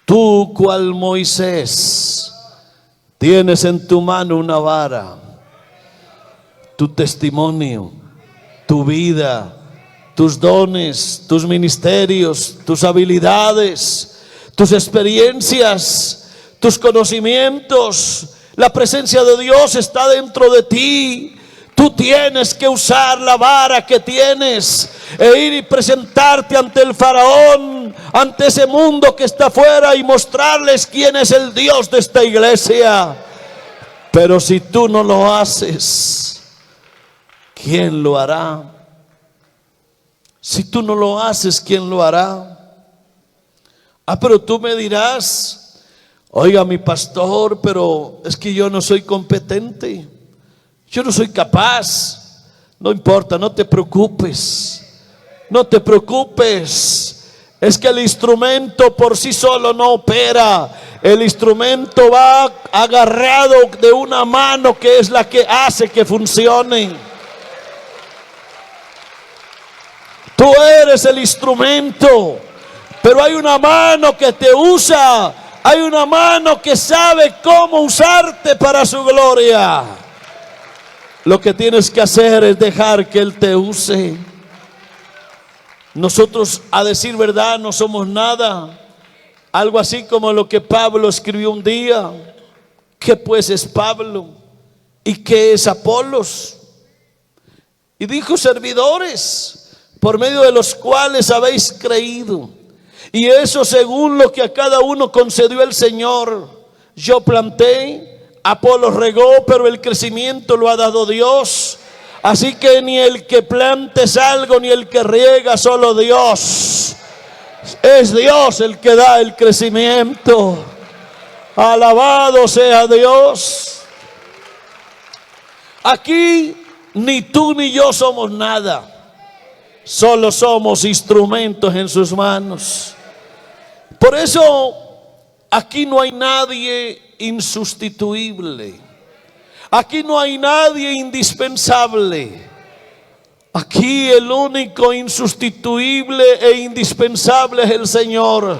tú cual Moisés tienes en tu mano una vara, tu testimonio, tu vida, tus dones, tus ministerios, tus habilidades, tus experiencias, tus conocimientos. La presencia de Dios está dentro de ti. Tú tienes que usar la vara que tienes e ir y presentarte ante el faraón, ante ese mundo que está afuera, y mostrarles quién es el Dios de esta iglesia. Pero si tú no lo haces, ¿quién lo hará? Si tú no lo haces, ¿quién lo hará? Pero tú me dirás: oiga, mi pastor, pero es que yo no soy competente, yo no soy capaz. No importa, no te preocupes. No te preocupes. Es que el instrumento por sí solo no opera. El instrumento va agarrado de una mano que es la que hace que funcione. Tú eres el instrumento, pero hay una mano que te usa. Hay una mano que sabe cómo usarte para su gloria. Lo que tienes que hacer es dejar que Él te use. Nosotros, a decir verdad, no somos nada. Algo así como lo que Pablo escribió un día. ¿Qué pues es Pablo? ¿Y qué es Apolos? Y dijo: servidores, por medio de los cuales habéis creído. Y eso según lo que a cada uno concedió el Señor. Yo planté, Apolos regó, pero el crecimiento lo ha dado Dios. Así que ni el que plante es algo, ni el que riega, solo Dios. Es Dios el que da el crecimiento. Alabado sea Dios. Aquí ni tú ni yo somos nada. Solo somos instrumentos en sus manos. Por eso aquí no hay nadie insustituible. Aquí no hay nadie indispensable. Aquí el único insustituible e indispensable es el Señor.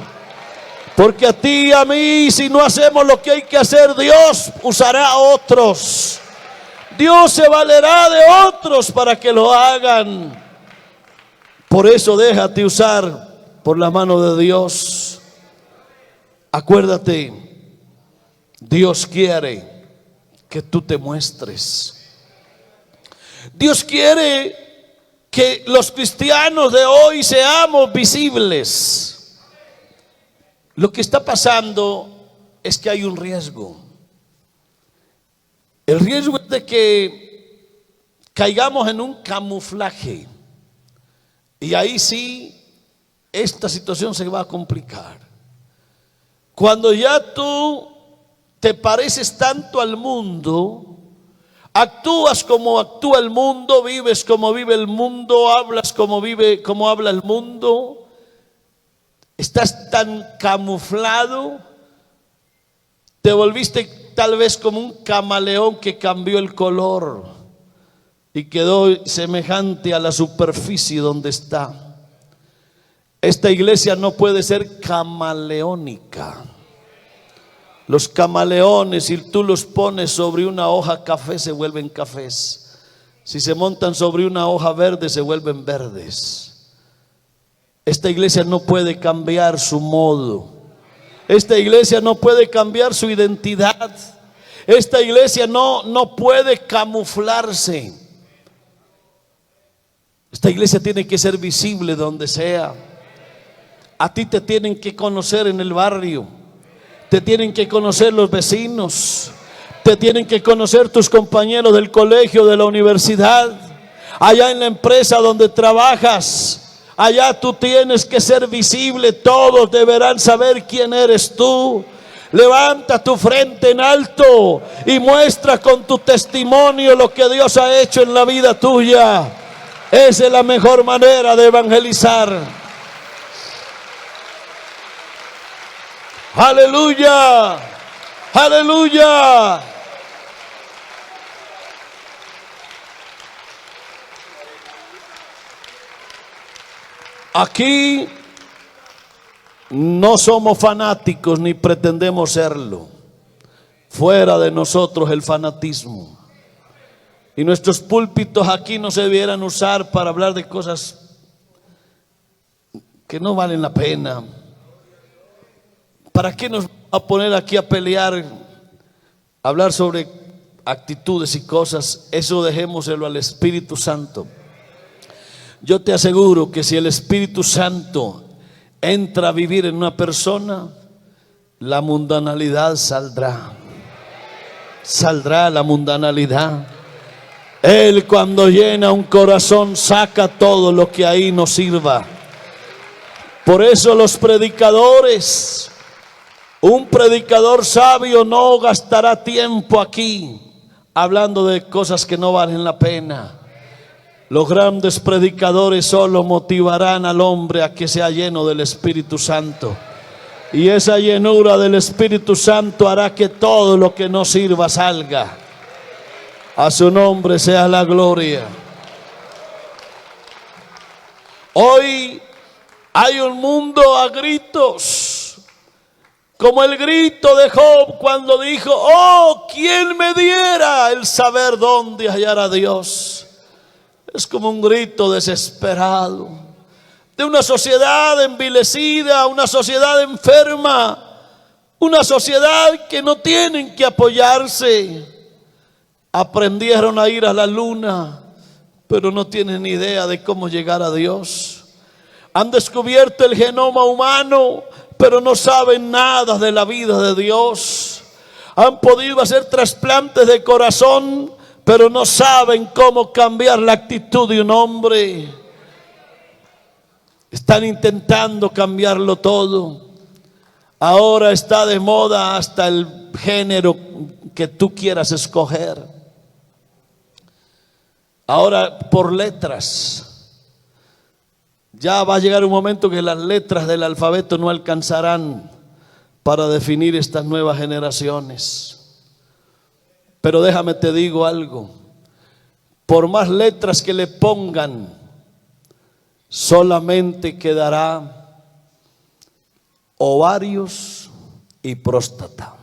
Porque a ti y a mí, si no hacemos lo que hay que hacer, Dios usará a otros. Dios se valerá de otros para que lo hagan. Por eso déjate usar por la mano de Dios. Acuérdate, Dios quiere que tú te muestres. Dios quiere que los cristianos de hoy seamos visibles. Lo que está pasando es que hay un riesgo. El riesgo es de que caigamos en un camuflaje. Y ahí sí, esta situación se va a complicar. Cuando ya tú te pareces tanto al mundo, actúas como actúa el mundo, vives como vive el mundo, hablas como habla el mundo, estás tan camuflado, te volviste tal vez como un camaleón que cambió el color y quedó semejante a la superficie donde está. Esta iglesia no puede ser camaleónica. Los camaleones, si tú los pones sobre una hoja café, se vuelven cafés. Si se montan sobre una hoja verde, se vuelven verdes. Esta iglesia no puede cambiar su modo. Esta iglesia no puede cambiar su identidad. Esta iglesia no puede camuflarse. Esta iglesia tiene que ser visible donde sea. A ti te tienen que conocer en el barrio. Te tienen que conocer los vecinos. Te tienen que conocer tus compañeros del colegio, de la universidad. Allá en la empresa donde trabajas. Allá tú tienes que ser visible. Todos deberán saber quién eres tú. Levanta tu frente en alto y muestra con tu testimonio lo que Dios ha hecho en la vida tuya. Esa es la mejor manera de evangelizar. Aleluya, aleluya. Aquí no somos fanáticos ni pretendemos serlo. Fuera de nosotros el fanatismo. Y nuestros púlpitos aquí no se debieran usar para hablar de cosas que no valen la pena. ¿Para qué nos vamos a poner aquí a pelear, a hablar sobre actitudes y cosas? Eso dejémoselo al Espíritu Santo. Yo te aseguro que si el Espíritu Santo entra a vivir en una persona, la mundanalidad saldrá. Saldrá la mundanalidad. Él, cuando llena un corazón, saca todo lo que ahí no sirva. Por eso los predicadores, un predicador sabio no gastará tiempo aquí hablando de cosas que no valen la pena. Los grandes predicadores solo motivarán al hombre a que sea lleno del Espíritu Santo. Y esa llenura del Espíritu Santo hará que todo lo que no sirva salga. A su nombre sea la gloria. Hoy hay un mundo a gritos, como el grito de Job cuando dijo: oh, ¿quién me diera el saber dónde hallar a Dios? Es como un grito desesperado de una sociedad envilecida, una sociedad enferma, una sociedad que no tienen que apoyarse. Aprendieron a ir a la luna, pero no tienen ni idea de cómo llegar a Dios. Han descubierto el genoma humano, pero no saben nada de la vida de Dios. Han podido hacer trasplantes de corazón, pero no saben cómo cambiar la actitud de un hombre. Están intentando cambiarlo todo. Ahora está de moda hasta el género que tú quieras escoger. Ahora por letras. Ya va a llegar un momento que las letras del alfabeto no alcanzarán para definir estas nuevas generaciones. Pero déjame te digo algo. Por más letras que le pongan, solamente quedará ovarios y próstata.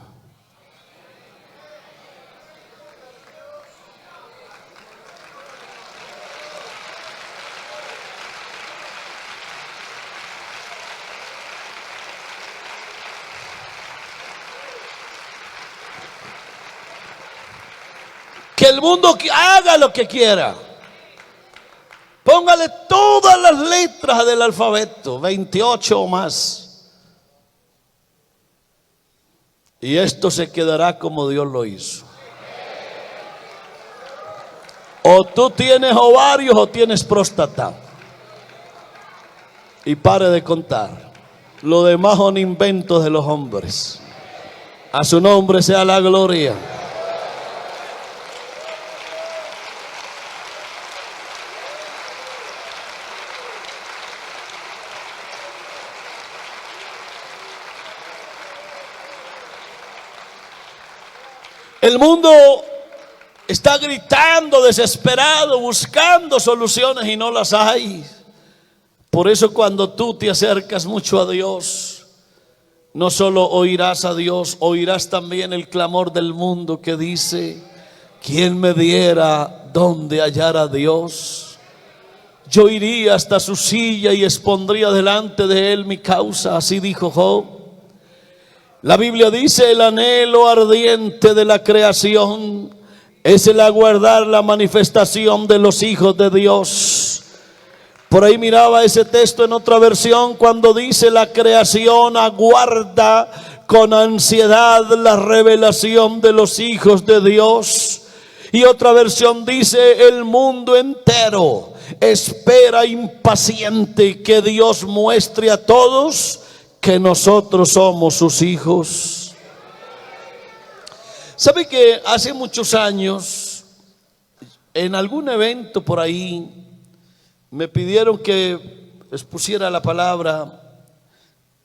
Que el mundo haga lo que quiera. Póngale todas las letras del alfabeto, 28 o más. Y esto se quedará como Dios lo hizo. O tú tienes ovarios o tienes próstata. Y pare de contar. Lo demás son inventos de los hombres. A su nombre sea la gloria. El mundo está gritando, desesperado, buscando soluciones y no las hay. Por eso cuando tú te acercas mucho a Dios, no solo oirás a Dios, oirás también el clamor del mundo que dice: ¿quién me diera donde hallar a Dios? Yo iría hasta su silla y expondría delante de él mi causa. Así dijo Job. La Biblia dice: el anhelo ardiente de la creación es el aguardar la manifestación de los hijos de Dios. Por ahí miraba ese texto en otra versión cuando dice: la creación aguarda con ansiedad la revelación de los hijos de Dios. Y otra versión dice: el mundo entero espera impaciente que Dios muestre a todos que nosotros somos sus hijos. ¿Sabe que hace muchos años, en algún evento por ahí, me pidieron que les pusiera la palabra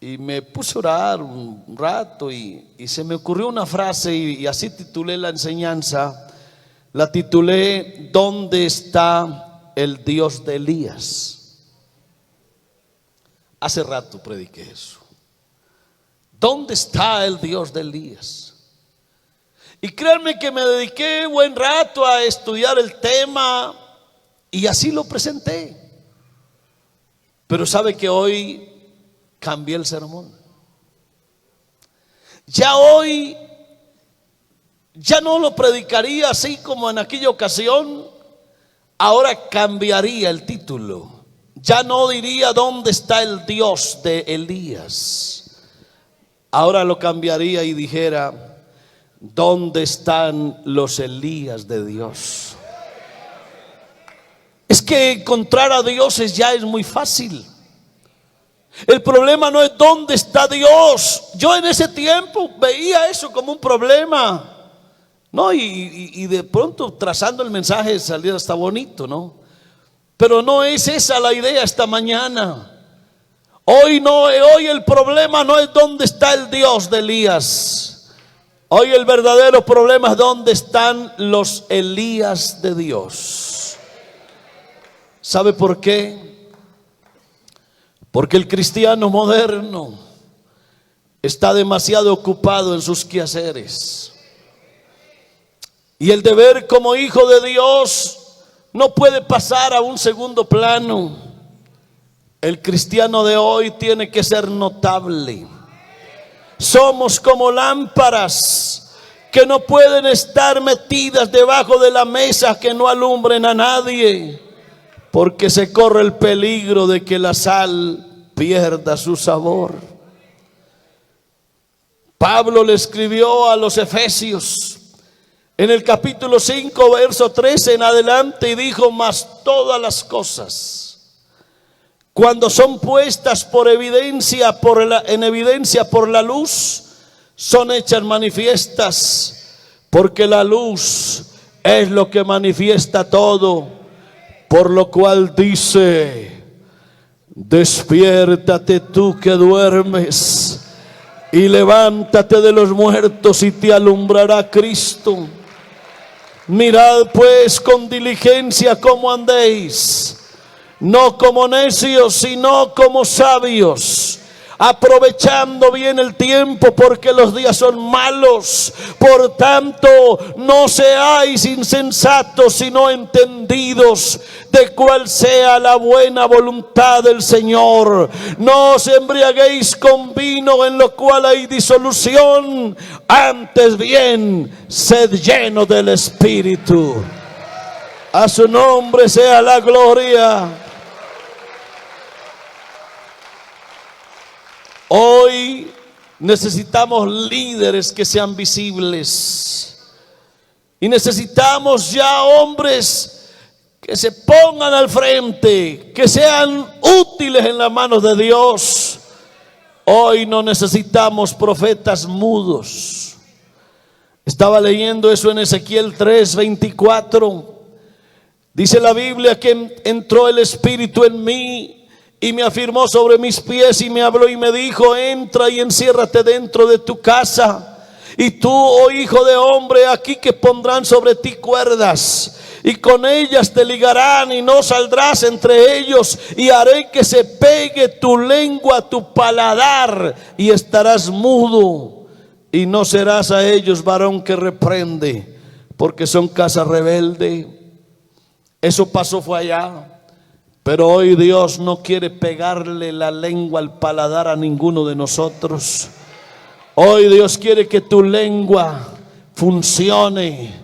y me puse a orar un rato y se me ocurrió una frase y así titulé la enseñanza? La titulé: ¿dónde está el Dios de Elías? Hace rato prediqué eso. ¿Dónde está el Dios de Elías? Y créanme que me dediqué buen rato a estudiar el tema y así lo presenté. Pero sabe que hoy cambié el sermón. Ya hoy ya no lo predicaría así como en aquella ocasión. Ahora cambiaría el título. Ya no diría: ¿dónde está el Dios de Elías? Ahora lo cambiaría y dijera: ¿dónde están los Elías de Dios? Es que encontrar a Dios ya es muy fácil. El problema no es dónde está Dios. Yo en ese tiempo veía eso como un problema, ¿no? Y de pronto trazando el mensaje salía hasta bonito, ¿no? Pero no es esa la idea esta mañana. Hoy el problema no es dónde está el Dios de Elías. Hoy el verdadero problema es dónde están los Elías de Dios. ¿Sabe por qué? Porque el cristiano moderno está demasiado ocupado en sus quehaceres. Y el deber como hijo de Dios no puede pasar a un segundo plano. El cristiano de hoy tiene que ser notable. Somos como lámparas que no pueden estar metidas debajo de la mesa, que no alumbren a nadie, porque se corre el peligro de que la sal pierda su sabor. Pablo le escribió a los Efesios en el capítulo 5, verso 13 en adelante, y dijo: mas todas las cosas, cuando son puestas en evidencia por la luz, son hechas manifiestas, porque la luz es lo que manifiesta todo. Por lo cual dice: despiértate tú que duermes, y levántate de los muertos, y te alumbrará Cristo. Mirad pues con diligencia cómo andéis, no como necios, sino como sabios, aprovechando bien el tiempo, porque los días son malos. Por tanto, no seáis insensatos, sino entendidos de cuál sea la buena voluntad del Señor. No os embriaguéis con vino, en lo cual hay disolución, antes bien sed llenos del Espíritu. A su nombre sea la gloria. Hoy necesitamos líderes que sean visibles. Y necesitamos ya hombres que se pongan al frente, que sean útiles en las manos de Dios. Hoy no necesitamos profetas mudos. Estaba leyendo eso en Ezequiel 3:24. Dice la Biblia que entró el Espíritu en mí y me afirmó sobre mis pies y me habló y me dijo: entra y enciérrate dentro de tu casa. Y tú, oh hijo de hombre, aquí que pondrán sobre ti cuerdas, y con ellas te ligarán y no saldrás entre ellos, y haré que se pegue tu lengua a tu paladar y estarás mudo, y no serás a ellos varón que reprende, porque son casa rebelde. Eso pasó, fue allá. Pero hoy Dios no quiere pegarle la lengua al paladar a ninguno de nosotros. Hoy Dios quiere que tu lengua funcione,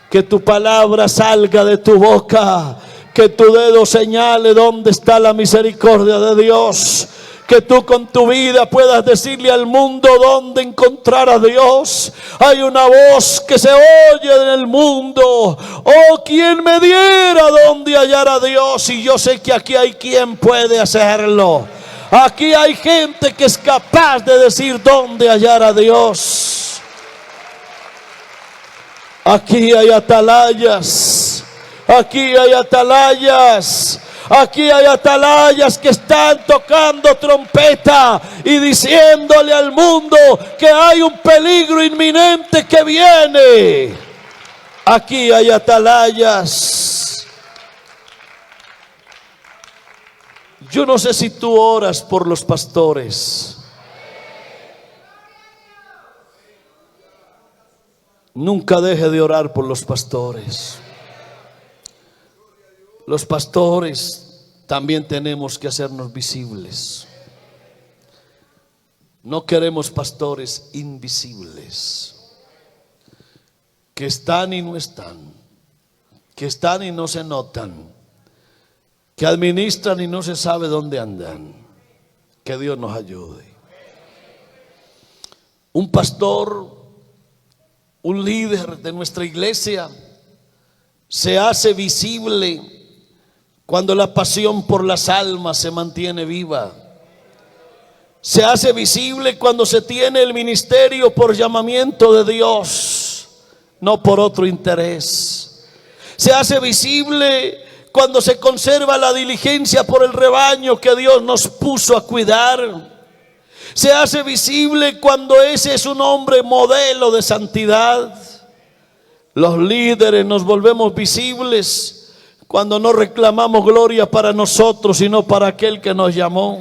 que tu palabra salga de tu boca, que tu dedo señale dónde está la misericordia de Dios. Que tú con tu vida puedas decirle al mundo dónde encontrar a Dios. Hay una voz que se oye en el mundo: oh, quien me diera dónde hallar a Dios. Y yo sé que aquí hay quien puede hacerlo. Aquí hay gente que es capaz de decir dónde hallar a Dios. Aquí hay atalayas. Aquí hay atalayas. Aquí hay atalayas que están tocando trompeta y diciéndole al mundo que hay un peligro inminente que viene. Aquí hay atalayas. Yo no sé si tú oras por los pastores. Nunca deje de orar por los pastores. Los pastores también tenemos que hacernos visibles. No queremos pastores invisibles, que están y no están, que están y no se notan, que administran y no se sabe dónde andan. Que Dios nos ayude. Un pastor, un líder de nuestra iglesia, se hace visible cuando la pasión por las almas se mantiene viva. Se hace visible cuando se tiene el ministerio por llamamiento de Dios, no por otro interés. Se hace visible cuando se conserva la diligencia por el rebaño que Dios nos puso a cuidar. Se hace visible cuando ese es un hombre modelo de santidad. Los líderes nos volvemos visibles cuando no reclamamos gloria para nosotros, sino para aquel que nos llamó.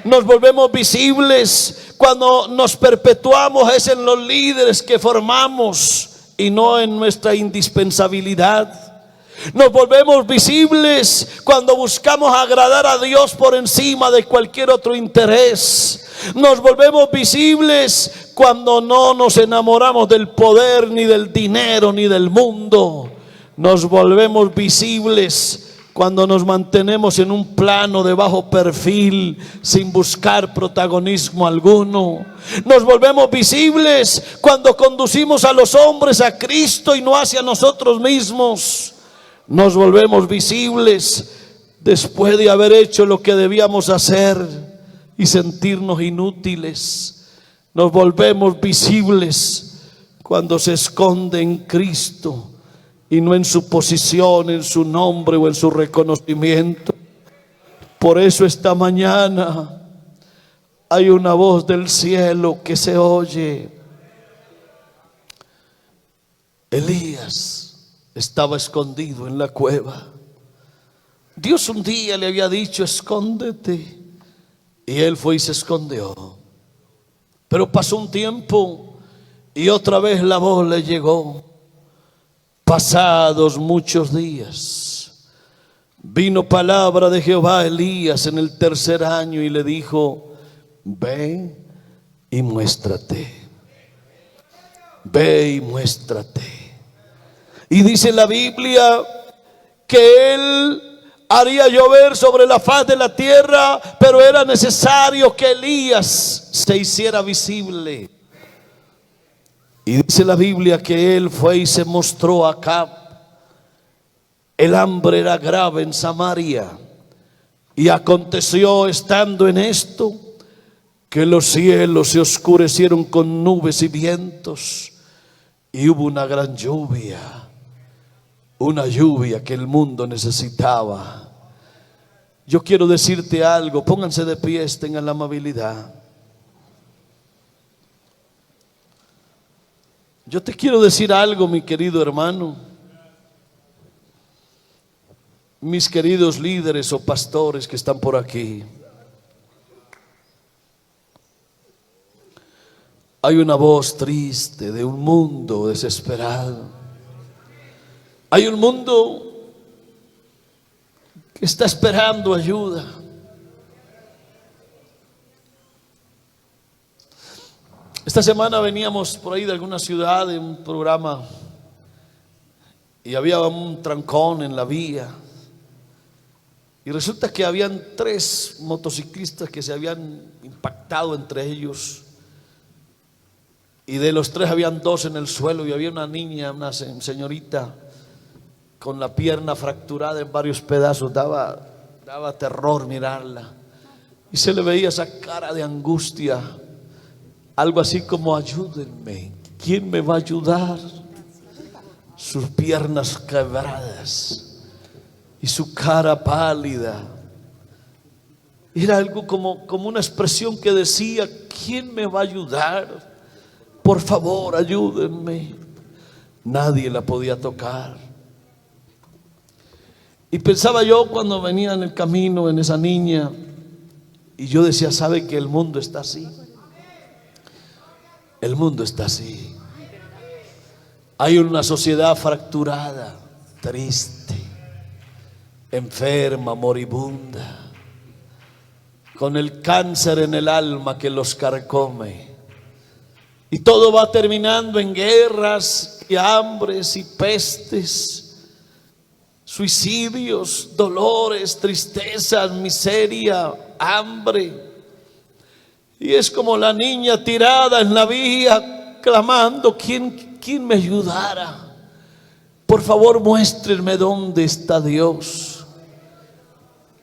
Nos volvemos visibles cuando nos perpetuamos es en los líderes que formamos y no en nuestra indispensabilidad. Nos volvemos visibles cuando buscamos agradar a Dios por encima de cualquier otro interés. Nos volvemos visibles cuando no nos enamoramos del poder, ni del dinero, ni del mundo. Nos volvemos visibles cuando nos mantenemos en un plano de bajo perfil, sin buscar protagonismo alguno. Nos volvemos visibles cuando conducimos a los hombres a Cristo y no hacia nosotros mismos. Nos volvemos visibles después de haber hecho lo que debíamos hacer y sentirnos inútiles. Nos volvemos visibles cuando se esconde en Cristo y no en su posición, en su nombre o en su reconocimiento. Por eso esta mañana hay una voz del cielo que se oye. Elías estaba escondido en la cueva. Dios un día le había dicho: escóndete Y él fue y se escondió. Pero pasó un tiempo y otra vez la voz le llegó. Pasados muchos días, vino palabra de Jehová a Elías en el tercer año y le dijo: ve y muéstrate. Ve y muéstrate. Y dice la Biblia que él haría llover sobre la faz de la tierra, pero era necesario que Elías se hiciera visible. Y dice la Biblia que él fue y se mostró a Acab. El hambre era grave en Samaria. Y aconteció, estando en esto, que los cielos se oscurecieron con nubes y vientos, y hubo una gran lluvia, una lluvia que el mundo necesitaba. Yo quiero decirte algo, pónganse de pie, tengan la amabilidad. Yo te quiero decir algo, mi querido hermano, mis queridos líderes o pastores que están por aquí. Hay una voz triste de un mundo desesperado. Hay un mundo que está esperando ayuda. Esta semana veníamos por ahí de alguna ciudad, de un programa, y había un trancón en la vía. Y resulta que habían 3 motociclistas que se habían impactado entre ellos. Y de los 3 habían 2 en el suelo, y había una niña, una señorita con la pierna fracturada en varios pedazos. Daba terror mirarla. Y se le veía esa cara de angustia. Algo así como: ayúdenme, ¿quién me va a ayudar? Sus piernas quebradas y su cara pálida. Era algo como una expresión que decía: ¿quién me va a ayudar? Por favor, ayúdenme. Nadie la podía tocar. Y pensaba yo cuando venía en el camino en esa niña, y yo decía: ¿sabe que el mundo está así? El mundo está así. Hay una sociedad fracturada, triste, enferma, moribunda, con el cáncer en el alma que los carcome. Y todo va terminando en guerras y hambres y pestes, suicidios, dolores, tristezas, miseria, hambre. Y es como la niña tirada en la vía, clamando: ¿quién me ayudara? Por favor, muéstrenme dónde está Dios.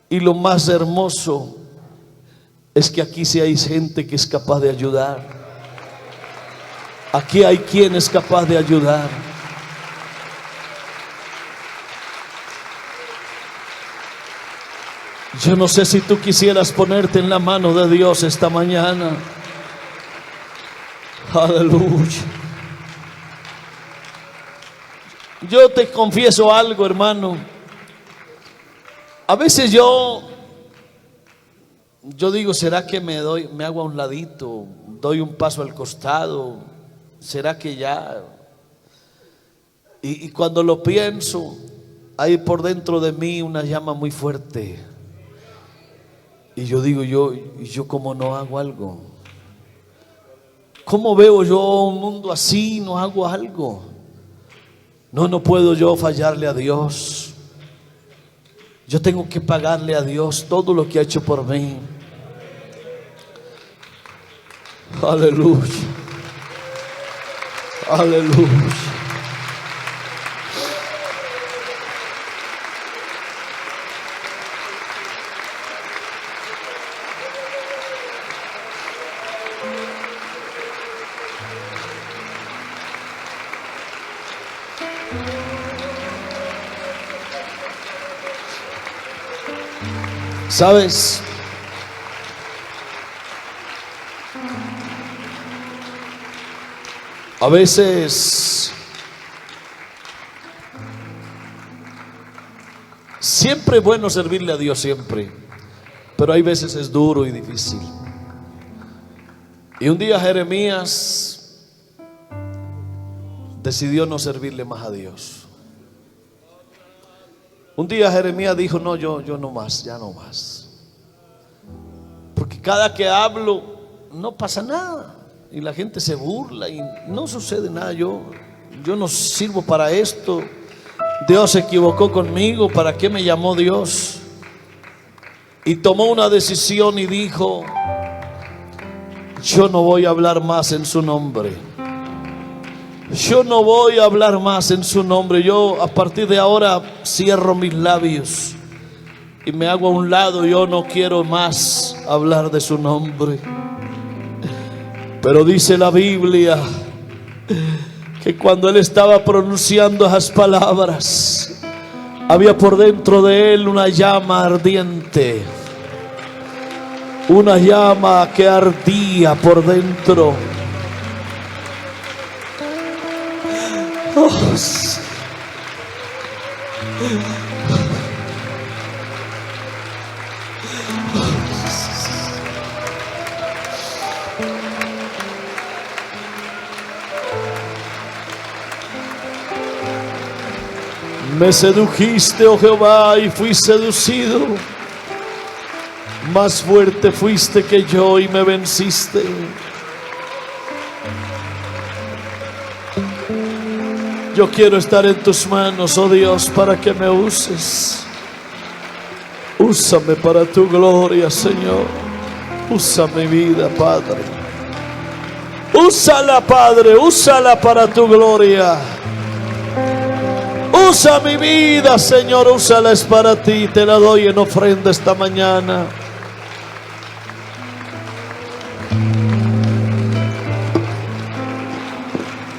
Y lo más hermoso es que aquí sí hay gente que es capaz de ayudar. Aquí hay quien es capaz de ayudar. Yo no sé si tú quisieras ponerte en la mano de Dios esta mañana. Aleluya. Yo te confieso algo, hermano. A veces yo digo: ¿será que me hago a un ladito? Doy un paso al costado. ¿Será que ya? Y cuando lo pienso, hay por dentro de mí una llama muy fuerte. Y yo digo: yo ¿cómo no hago algo? ¿Cómo veo yo un mundo así? No hago algo. No puedo yo fallarle a Dios. Yo tengo que pagarle a Dios todo lo que ha hecho por mí. Aleluya. Aleluya. ¿Sabes? A veces siempre es bueno servirle a Dios, siempre. pero hay veces es duro y difícil. Y un día Jeremías decidió no servirle más a Dios. Un día Jeremías dijo: no, yo no más, ya no más. Porque cada que hablo no pasa nada y la gente se burla y no sucede nada. Yo no sirvo para esto. Dios se equivocó conmigo. ¿Para qué me llamó Dios? Y tomó una decisión y dijo: yo no voy a hablar más en su nombre. Yo no voy a hablar más en su nombre. Yo a partir de ahora cierro mis labios y me hago a un lado. Yo no quiero más hablar de su nombre. Pero dice la Biblia que cuando él estaba pronunciando esas palabras, había por dentro de él una llama ardiente, una llama que ardía por dentro. Oh, sí. Me sedujiste, oh Jehová, y fui seducido. Más fuerte fuiste que yo y me venciste. Yo quiero estar en tus manos, oh Dios, para que me uses. Úsame para tu gloria, Señor. Usa mi vida, Padre. Úsala, Padre, úsala para tu gloria. Usa mi vida, Señor, úsala, es para ti. Te la doy en ofrenda esta mañana.